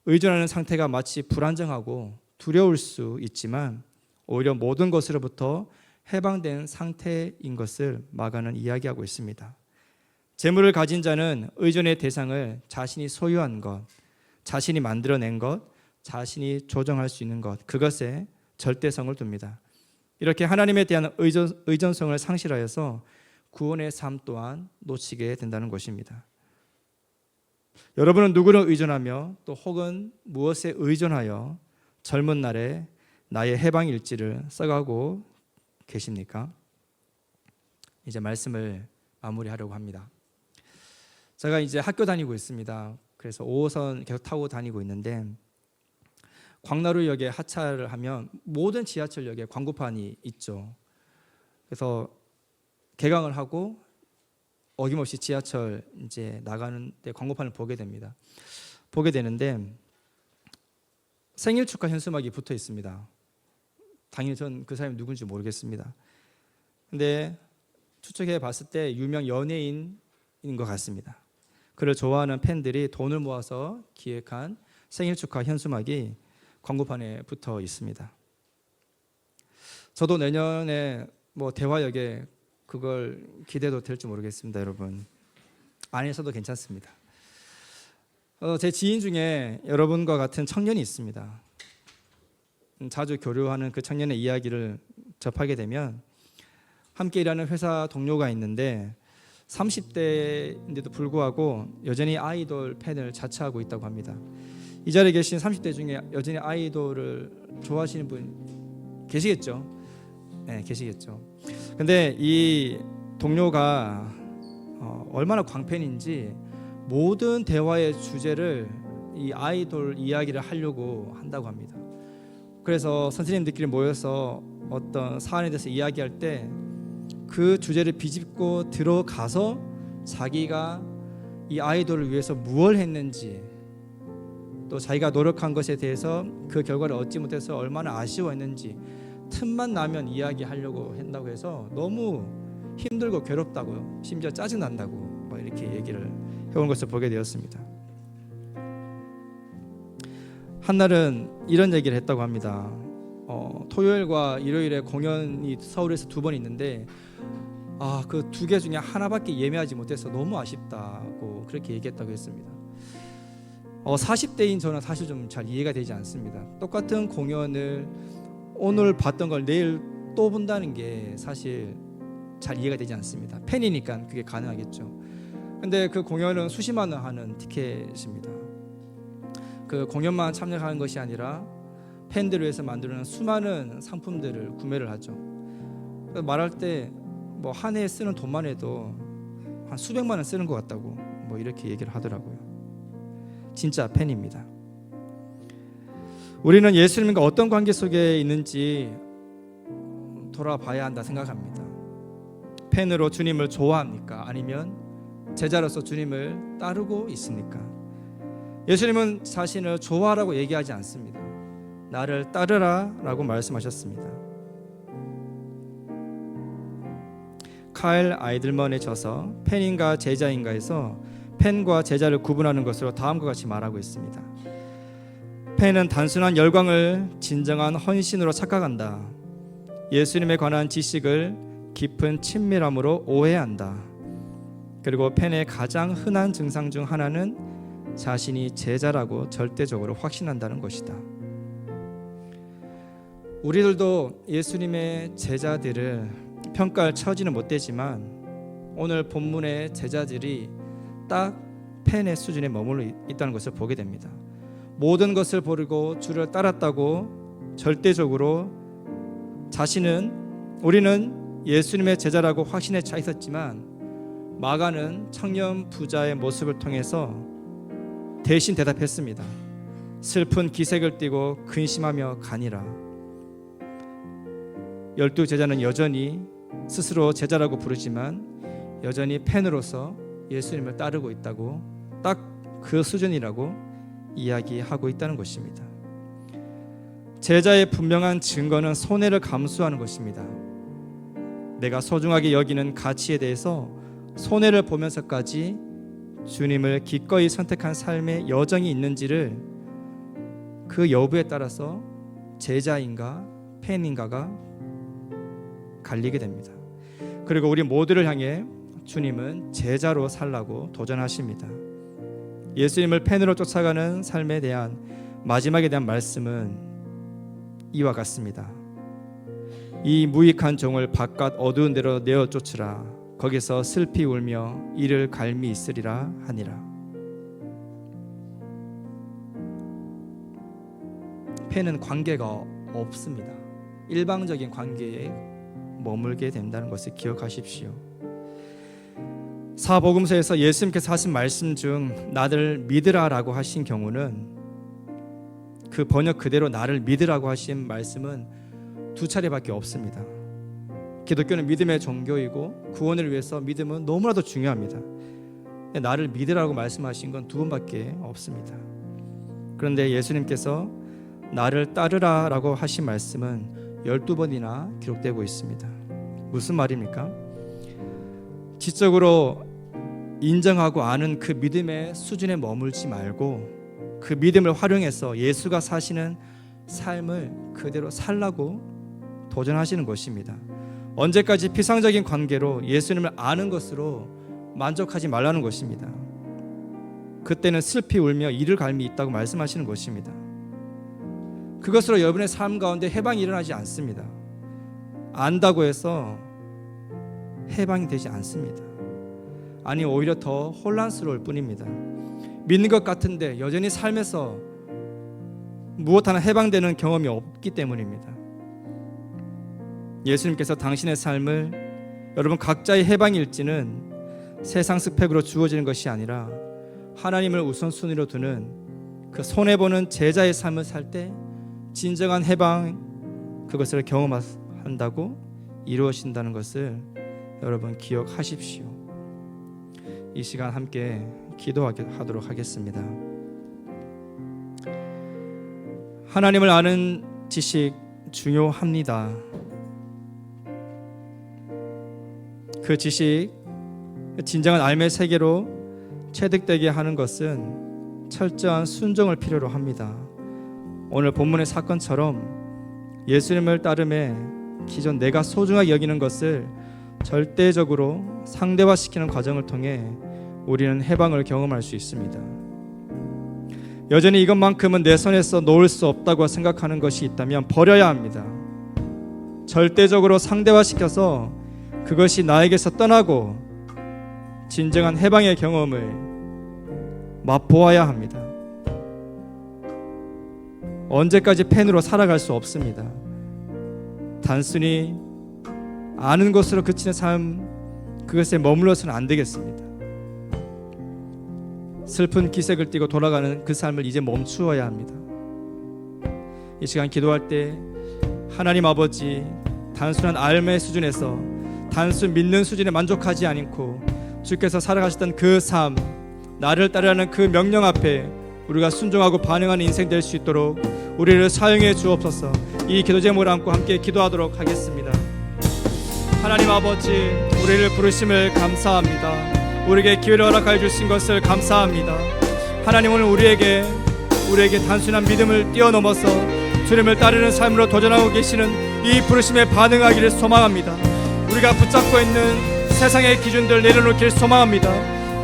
의존하는 상태가 마치 불안정하고 두려울 수 있지만 오히려 모든 것으로부터 해방된 상태인 것을 마가는 이야기하고 있습니다. 재물을 가진 자는 의존의 대상을 자신이 소유한 것, 자신이 만들어낸 것, 자신이 조정할 수 있는 것, 그것에 절대성을 둡니다. 이렇게 하나님에 대한 의존성을 상실하여서 구원의 삶 또한 놓치게 된다는 것입니다. 여러분은 누구를 의존하며 또 혹은 무엇에 의존하여 젊은 날에 나의 해방일지를 써가고 계십니까? 이제 말씀을 마무리하려고 합니다. 제가 이제 학교 다니고 있습니다. 그래서 5호선 계속 타고 다니고 있는데 광나루역에 하차를 하면 모든 지하철역에 광고판이 있죠. 그래서 개강을 하고 어김없이 지하철 이제 나가는데 광고판을 보게 됩니다. 보게 되는데 생일 축하 현수막이 붙어 있습니다. 당연히 전 그 사람이 누군지 모르겠습니다. 근데 추측해 봤을 때 유명 연예인인 것 같습니다. 그를 좋아하는 팬들이 돈을 모아서 기획한 생일 축하 현수막이 광고판에 붙어 있습니다. 저도 내년에 대화역에 그걸 기대도 될지 모르겠습니다, 여러분. 안 해서도 괜찮습니다. 제 지인 중에 여러분과 같은 청년이 있습니다. 자주 교류하는 그 청년의 이야기를 접하게 되면 함께 일하는 회사 동료가 있는데 30대인데도 불구하고 여전히 아이돌 팬을 자처하고 있다고 합니다. 이 자리에 계신 30대 중에 여전히 아이돌을 좋아하시는 분 계시겠죠? 네, 계시겠죠. 근데 이 동료가 얼마나 광팬인지 모든 대화의 주제를 이 아이돌 이야기를 하려고 한다고 합니다. 그래서 선생님들끼리 모여서 어떤 사안에 대해서 이야기할 때 그 주제를 비집고 들어가서 자기가 이 아이돌을 위해서 무엇을 했는지 또 자기가 노력한 것에 대해서 그 결과를 얻지 못해서 얼마나 아쉬워했는지 틈만 나면 이야기하려고 한다고 해서 너무 힘들고 괴롭다고요. 심지어 짜증난다고 이렇게 얘기를 해온 것을 보게 되었습니다. 한날은 이런 얘기를 했다고 합니다. 토요일과 일요일에 공연이 서울에서 2번 있는데 그 2개 중에 하나밖에 예매하지 못해서 너무 아쉽다고 그렇게 얘기했다고 했습니다. 40대인 저는 사실 좀 잘 이해가 되지 않습니다. 똑같은 공연을 오늘 봤던 걸 내일 또 본다는 게 사실 잘 이해가 되지 않습니다. 팬이니까 그게 가능하겠죠. 근데 그 공연은 수십만 원 하는 티켓입니다. 그 공연만 참여하는 것이 아니라 팬들을 위해서 만드는 수많은 상품들을 구매를 하죠. 말할 때 한 해에 쓰는 돈만 해도 한 수백만 원 쓰는 것 같다고 이렇게 얘기를 하더라고요. 진짜 팬입니다. 우리는 예수님과 어떤 관계 속에 있는지 돌아봐야 한다 생각합니다. 팬으로 주님을 좋아합니까? 아니면 제자로서 주님을 따르고 있습니까? 예수님은 자신을 좋아하라고 얘기하지 않습니다. 나를 따르라 라고 말씀하셨습니다. 카일 아이들먼의 저서 팬인가 제자인가에서 팬과 제자를 구분하는 것으로 다음과 같이 말하고 있습니다. 팬은 단순한 열광을 진정한 헌신으로 착각한다. 예수님에 관한 지식을 깊은 친밀함으로 오해한다. 그리고 팬의 가장 흔한 증상 중 하나는 자신이 제자라고 절대적으로 확신한다는 것이다. 우리들도 예수님의 제자들을 평가할 처지는 못 되지만 오늘 본문의 제자들이 딱 펜의 수준에 머물러 있다는 것을 보게 됩니다. 모든 것을 버리고 주를 따랐다고 절대적으로 우리는 예수님의 제자라고 확신에 차 있었지만 마가는 청년 부자의 모습을 통해서 대신 대답했습니다. 슬픈 기색을 띠고 근심하며 가니라. 12제자는 여전히 스스로 제자라고 부르지만 여전히 펜으로서 예수님을 따르고 있다고, 딱 그 수준이라고 이야기하고 있다는 것입니다. 제자의 분명한 증거는 손해를 감수하는 것입니다. 내가 소중하게 여기는 가치에 대해서 손해를 보면서까지 주님을 기꺼이 선택한 삶의 여정이 있는지를 그 여부에 따라서 제자인가 팬인가가 갈리게 됩니다. 그리고 우리 모두를 향해 주님은 제자로 살라고 도전하십니다. 예수님을 팬으로 쫓아가는 삶에 대한 마지막에 대한 말씀은 이와 같습니다. 이 무익한 종을 바깥 어두운 데로 내어 쫓으라. 거기서 슬피 울며 이를 갈미 있으리라 하니라. 팬은 관계가 없습니다. 일방적인 관계에 머물게 된다는 것을 기억하십시오. 사복음서에서 예수님께서 하신 말씀 중 나를 믿으라라고 하신 경우는, 그 번역 그대로 나를 믿으라고 하신 말씀은 2차례밖에 없습니다. 기독교는 믿음의 종교이고 구원을 위해서 믿음은 너무나도 중요합니다. 나를 믿으라고 말씀하신 건 2번밖에 없습니다. 그런데 예수님께서 나를 따르라라고 하신 말씀은 12번이나 기록되고 있습니다. 무슨 말입니까? 지적으로 인정하고 아는 그 믿음의 수준에 머물지 말고 그 믿음을 활용해서 예수가 사시는 삶을 그대로 살라고 도전하시는 것입니다. 언제까지 피상적인 관계로 예수님을 아는 것으로 만족하지 말라는 것입니다. 그때는 슬피 울며 이를 갈미 있다고 말씀하시는 것입니다. 그것으로 여러분의 삶 가운데 해방이 일어나지 않습니다. 안다고 해서 해방이 되지 않습니다. 아니, 오히려 더 혼란스러울 뿐입니다. 믿는 것 같은데 여전히 삶에서 무엇 하나 해방되는 경험이 없기 때문입니다. 예수님께서 당신의 삶을 여러분 각자의 해방일지는 세상 스펙으로 주어지는 것이 아니라 하나님을 우선순위로 두는 그 손해보는 제자의 삶을 살 때 진정한 해방, 그것을 경험한다고 이루어진다는 것을 여러분 기억하십시오. 이 시간 함께 기도하도록 하겠습니다. 하나님을 아는 지식 중요합니다. 그 지식, 진정한 삶의 세계로 체득되게 하는 것은 철저한 순종을 필요로 합니다. 오늘 본문의 사건처럼 예수님을 따름에 기존 내가 소중하게 여기는 것을 절대적으로 상대화시키는 과정을 통해 우리는 해방을 경험할 수 있습니다. 여전히 이것만큼은 내 손에서 놓을 수 없다고 생각하는 것이 있다면 버려야 합니다. 절대적으로 상대화시켜서 그것이 나에게서 떠나고 진정한 해방의 경험을 맛보아야 합니다. 언제까지 펜으로 살아갈 수 없습니다. 단순히 아는 것으로 그치는 삶, 그것에 머물러서는 안 되겠습니다. 슬픈 기색을 띠고 돌아가는 그 삶을 이제 멈추어야 합니다. 이 시간 기도할 때 하나님 아버지, 단순한 알매 수준에서 단순 믿는 수준에 만족하지 않고 주께서 살아가셨던 그 삶, 나를 따르라는 그 명령 앞에 우리가 순종하고 반응하는 인생 될 수 있도록 우리를 사용해 주옵소서. 이 기도 제목을 안고 함께 기도하도록 하겠습니다. 하나님 아버지, 우리를 부르심을 감사합니다. 우리에게 기회를 허락하여 주신 것을 감사합니다. 하나님, 오늘 우리에게 단순한 믿음을 뛰어넘어서 주님을 따르는 삶으로 도전하고 계시는 이 부르심에 반응하기를 소망합니다. 우리가 붙잡고 있는 세상의 기준들 내려놓기를 소망합니다.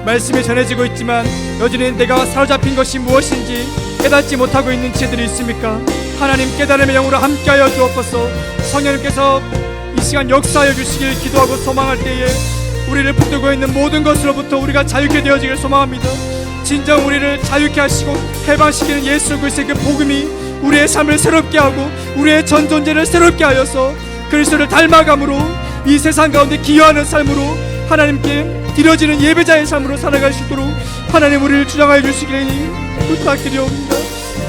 말씀이 전해지고 있지만 여전히 내가 사로잡힌 것이 무엇인지 깨닫지 못하고 있는 지들이 있습니까? 하나님, 깨달음의 영으로 함께하여 주옵소서. 성령님께서 이 시간 역사하여 주시길 기도하고 소망할 때에 우리를 붙들고 있는 모든 것으로부터 우리가 자유케 되어지길 소망합니다. 진정 우리를 자유케 하시고 해방시키는 예수 그리스도의 그 복음이 우리의 삶을 새롭게 하고 우리의 전 존재를 새롭게 하여서 그리스도를 닮아감으로 이 세상 가운데 기여하는 삶으로 하나님께 드려지는 예배자의 삶으로 살아갈 수 있도록 하나님 우리를 주장하여 주시기를 부탁드리옵니다.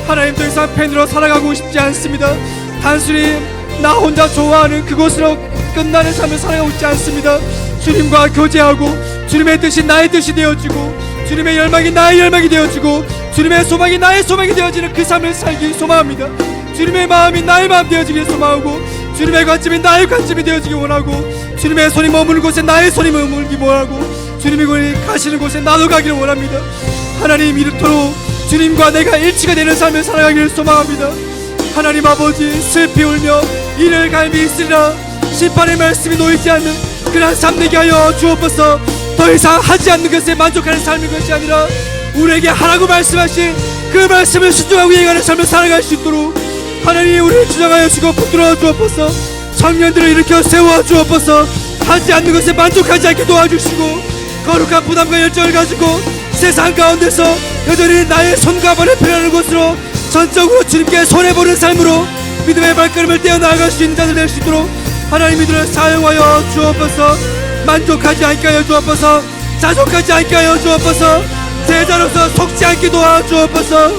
하나님, 더 이상 팬으로 살아가고 싶지 않습니다. 단순히 나 혼자 좋아하는 그곳으로 끝나는 삶을 살아가고 있지 않습니다. 주님과 교제하고 주님의 뜻이 나의 뜻이 되어지고 주님의 열망이 나의 열망이 되어지고 주님의 소망이 나의 소망이 되어지는 그 삶을 살기 소망합니다. 주님의 마음이 나의 마음 되어지길 소망하고 주님의 관점이 나의 관점이 되어지기 원하고 주님의 손이 머무는 곳에 나의 손이 머물기 원하고 주님이 가시는 곳에 나도 가기를 원합니다. 하나님, 이렇도록 주님과 내가 일치가 되는 삶을 살아가기를 소망합니다. 하나님 아버지, 슬피 울며 이를 갈미 있으리라 심판의 말씀이 놓이지 않는 그러한 삶 되게 하여 주옵소서. 더 이상 하지 않는 것에 만족하는 삶인 것이 아니라 우리에게 하라고 말씀하신 그 말씀을 순종하고 이행하는 삶을 살아갈 수 있도록 하나님 우리를 주장하여 주고 붙들어 주옵소서. 청년들을 일으켜 세워 주옵소서. 하지 않는 것에 만족하지 않게 도와주시고 거룩한 부담과 열정을 가지고 세상 가운데서 여전히 나의 손과 발을 펴는 곳으로 전적으로 주님께 손해보는 삶으로 믿음의 발걸음을 떼어나갈 수 있는 자들 될 수 있도록 하나님 이들을 사용하여 주옵소서. 만족하지 않게 하여 주옵소서. 자족하지 않게 하여 주옵소서. 제자로서 속지 않게 도와 주옵소서.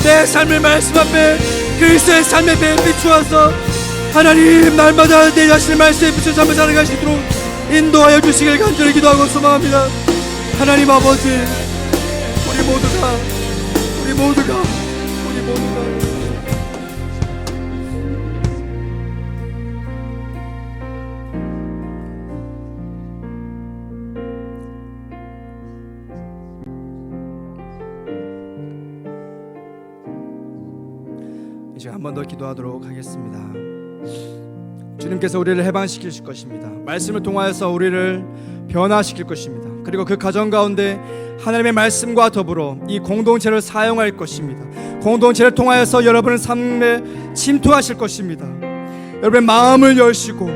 내 삶을 말씀 앞에 그리스도의 삶에 비추어서 하나님 날마다 내 자신의 말씀에 비추어 삶을 살아갈 수 있도록 인도하여 주시길 간절히 기도하고 소망합니다. 하나님 아버지, 우리 모두가 이제 한 번 더 기도하도록 하겠습니다. 주님께서 우리를 해방시키실 것입니다. 말씀을 통하여서 우리를 변화시킬 것입니다. 그리고 그 가정 가운데 하나님의 말씀과 더불어 이 공동체를 사용할 것입니다. 공동체를 통하여서 여러분의 삶에 침투하실 것입니다. 여러분의 마음을 여시고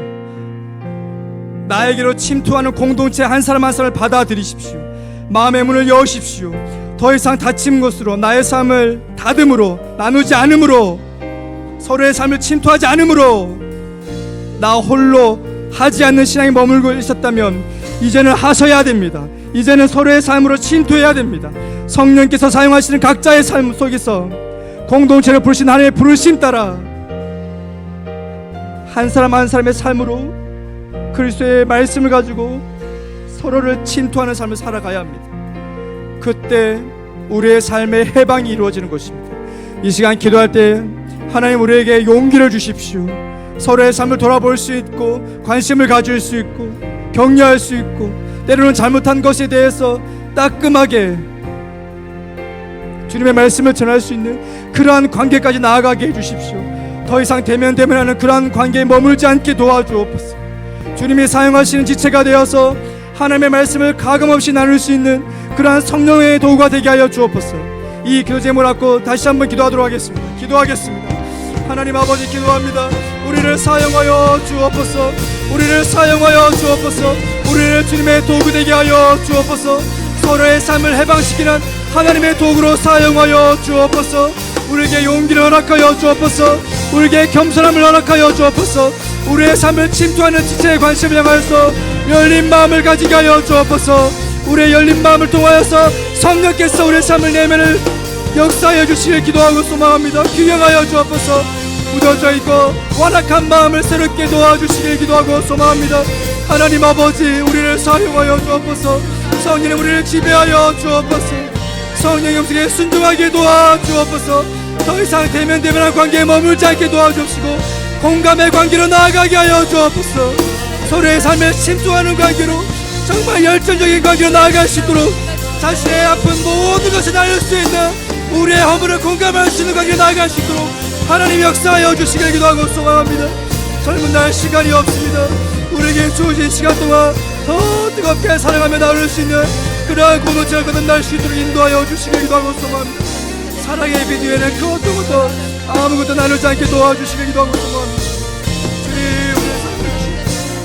나에게로 침투하는 공동체 한 사람 한 사람을 받아들이십시오. 마음의 문을 여십시오. 더 이상 닫힌 것으로 나의 삶을 닫음으로 나누지 않음으로 서로의 삶을 침투하지 않음으로 나 홀로 하지 않는 신앙이 머물고 있었다면 이제는 하셔야 됩니다. 이제는 서로의 삶으로 침투해야 됩니다. 성령께서 사용하시는 각자의 삶 속에서 공동체를 부르신 하나님의 부르심 따라 한 사람 한 사람의 삶으로 그리스도의 말씀을 가지고 서로를 침투하는 삶을 살아가야 합니다. 그때 우리의 삶의 해방이 이루어지는 것입니다. 이 시간 기도할 때 하나님 우리에게 용기를 주십시오. 서로의 삶을 돌아볼 수 있고 관심을 가질 수 있고 격려할 수 있고 때로는 잘못한 것에 대해서 따끔하게 주님의 말씀을 전할 수 있는 그러한 관계까지 나아가게 해주십시오. 더 이상 대면대면하는 그러한 관계에 머물지 않게 도와주옵소서. 주님이 사용하시는 지체가 되어서 하나님의 말씀을 가감없이 나눌 수 있는 그러한 성령의 도구가 되게 하여 주옵소서. 이 기도 제목을 갖고 다시 한번 기도하도록 하겠습니다. 기도하겠습니다. 하나님 아버지, 기도합니다. 우리를 사용하여 주옵소서. 우리를 사용하여 주옵소서. 우리를 주님의 도구 되게 하여 주옵소서. 서로의 삶을 해방시키는 하나님의 도구로 사용하여 주옵소서. 우리에게 용기를 허락하여 주옵소서. 우리에게 겸손함을 허락하여 주옵소서. 우리의 삶을 침투하는 지체의 관심을 향하여서 열린 마음을 가지게 하여 주옵소서. 우리의 열린 마음을 통하여서 성령께서 우리의 삶을 내면을 역사하여 주시길 기도하고 소망합니다. 규명하여 주옵소서. 묻어져 있고 완악한 마음을 새롭게 도와주시길 기도하고 소망합니다. 하나님 아버지, 우리를 사용하여 주옵소서. 성령님 우리를 지배하여 주옵소서. 성령의 음성에 순종하게 도와주옵소서. 더 이상 대면대면한 관계에 머물지 않게 도와주시고 공감의 관계로 나아가게 하여 주옵소서. 서로의 삶에 침투하는 관계로 정말 열정적인 관계로 나아갈 수 있도록 자신의 아픈 모든 것을 나눌 수 있는 우리의 허물을 공감할 수 있는 관계로 나아갈 수 있도록 하나님 역사하여 주시길 기도하고 소망합니다. 젊은 날 시간이 없습니다. 우리에게 주어진 시간 동안 더 뜨겁게 사랑하며 나눌 수 있는 그러한 공동체를 거듭날 수 있도록 인도하여 주시길 기도하고 소망합니다. 사랑의 비디오에는 그 어떤 것도 아무것도 나누지 않게 도와주시길 기도하고 소망합니다. 주님, 우리의 삶을 주시옵소서.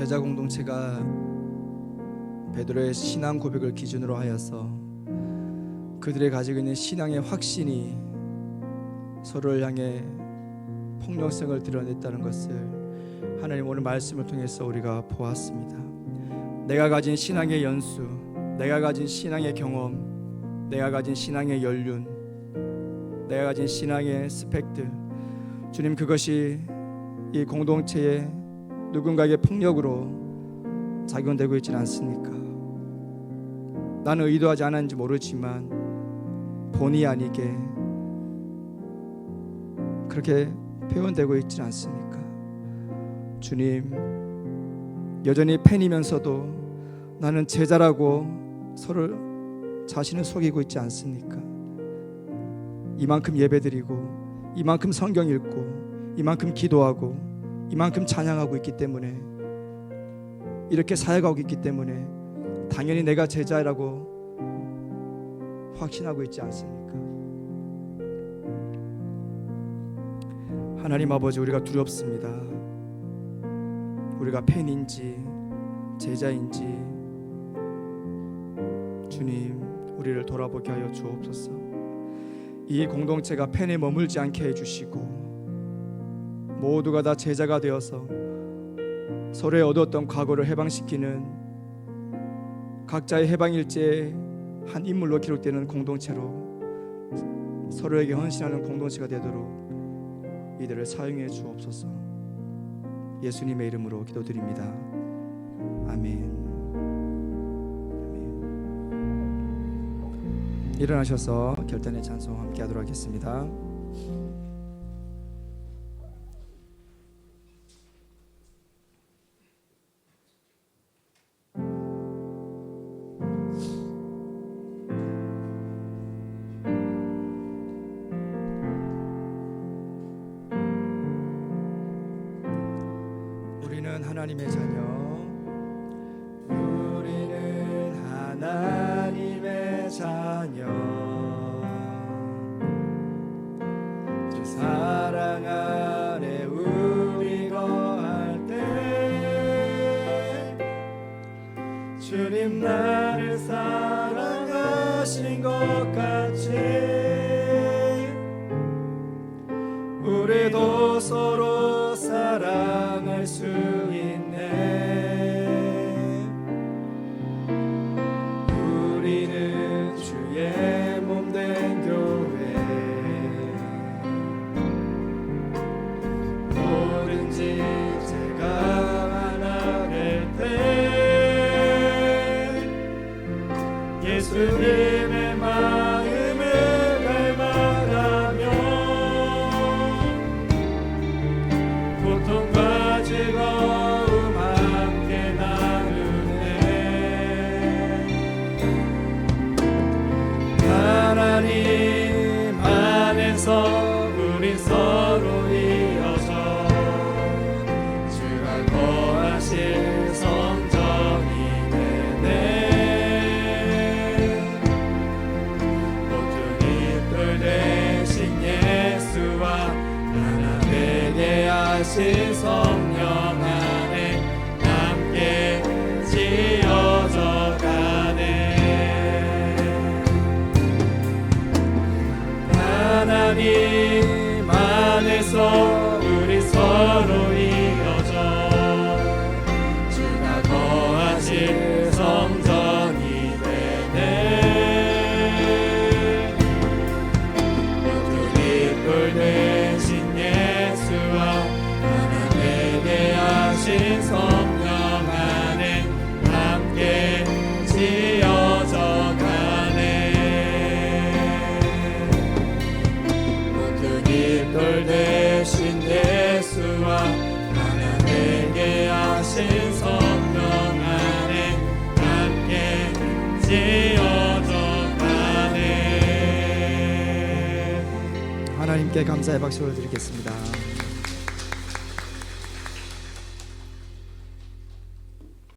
제자 공동체가 베드로의 신앙 고백을 기준으로 하여서 그들이 가지고 있는 신앙의 확신이 서로를 향해 폭력성을 드러냈다는 것을 하나님 오늘 말씀을 통해서 우리가 보았습니다. 내가 가진 신앙의 연수, 내가 가진 신앙의 경험, 내가 가진 신앙의 연륜, 내가 가진 신앙의 스펙들, 주님, 그것이 이 공동체에 누군가에게 폭력으로 작용되고 있지는 않습니까? 나는 의도하지 않았는지 모르지만 본의 아니게 그렇게 표현되고 있지는 않습니까? 주님, 여전히 팬이면서도 나는 제자라고 서로 자신을 속이고 있지 않습니까? 이만큼 예배드리고 이만큼 성경 읽고 이만큼 기도하고 이만큼 찬양하고 있기 때문에, 이렇게 살아가고 있기 때문에 당연히 내가 제자라고 확신하고 있지 않습니까? 하나님 아버지, 우리가 두렵습니다. 우리가 팬인지 제자인지 주님, 우리를 돌아보게 하여 주옵소서. 이 공동체가 팬에 머물지 않게 해주시고 모두가 다 제자가 되어서 서로의 얻었던 과거를 해방시키는 각자의 해방일지의 한 인물로 기록되는 공동체로 서로에게 헌신하는 공동체가 되도록 이들을 사용해 주옵소서. 예수님의 이름으로 기도드립니다. 아멘. 일어나셔서 결단의 찬송 함께 하도록 하겠습니다. 우리는 하나님의 자녀, 우리는 하나님의 자녀, 주 사랑 안에 우리 거할 때 주님 나를 사랑하신 것 같이 우리도 서로 사랑할 수 있네. 우리는 주의 몸된 교회, 뭐든지 제가 하나 될 때 예수님의 마음을 닮아가며 고통과 즐거움 함께 나누네. 하나님 안에서 우리 서로 이어져 주가 거하실 성전이 되네. 모퉁이 돌 대신 예수와 하나 되게 하신 성령 안에 함께 지어져 가네. 하나님 안에서 우리 서로 이어져 주가 거하실 성전이 되네. 모퉁이 돌 대신 예수와 하나 되게 하신 성령 안에 함께 지어져 가네. 모퉁이 돌 대신 예수와 하나 되게 하신 성령 안에 함께 지어져 가네. 하나님께 감사의 박수를 드리겠습니다.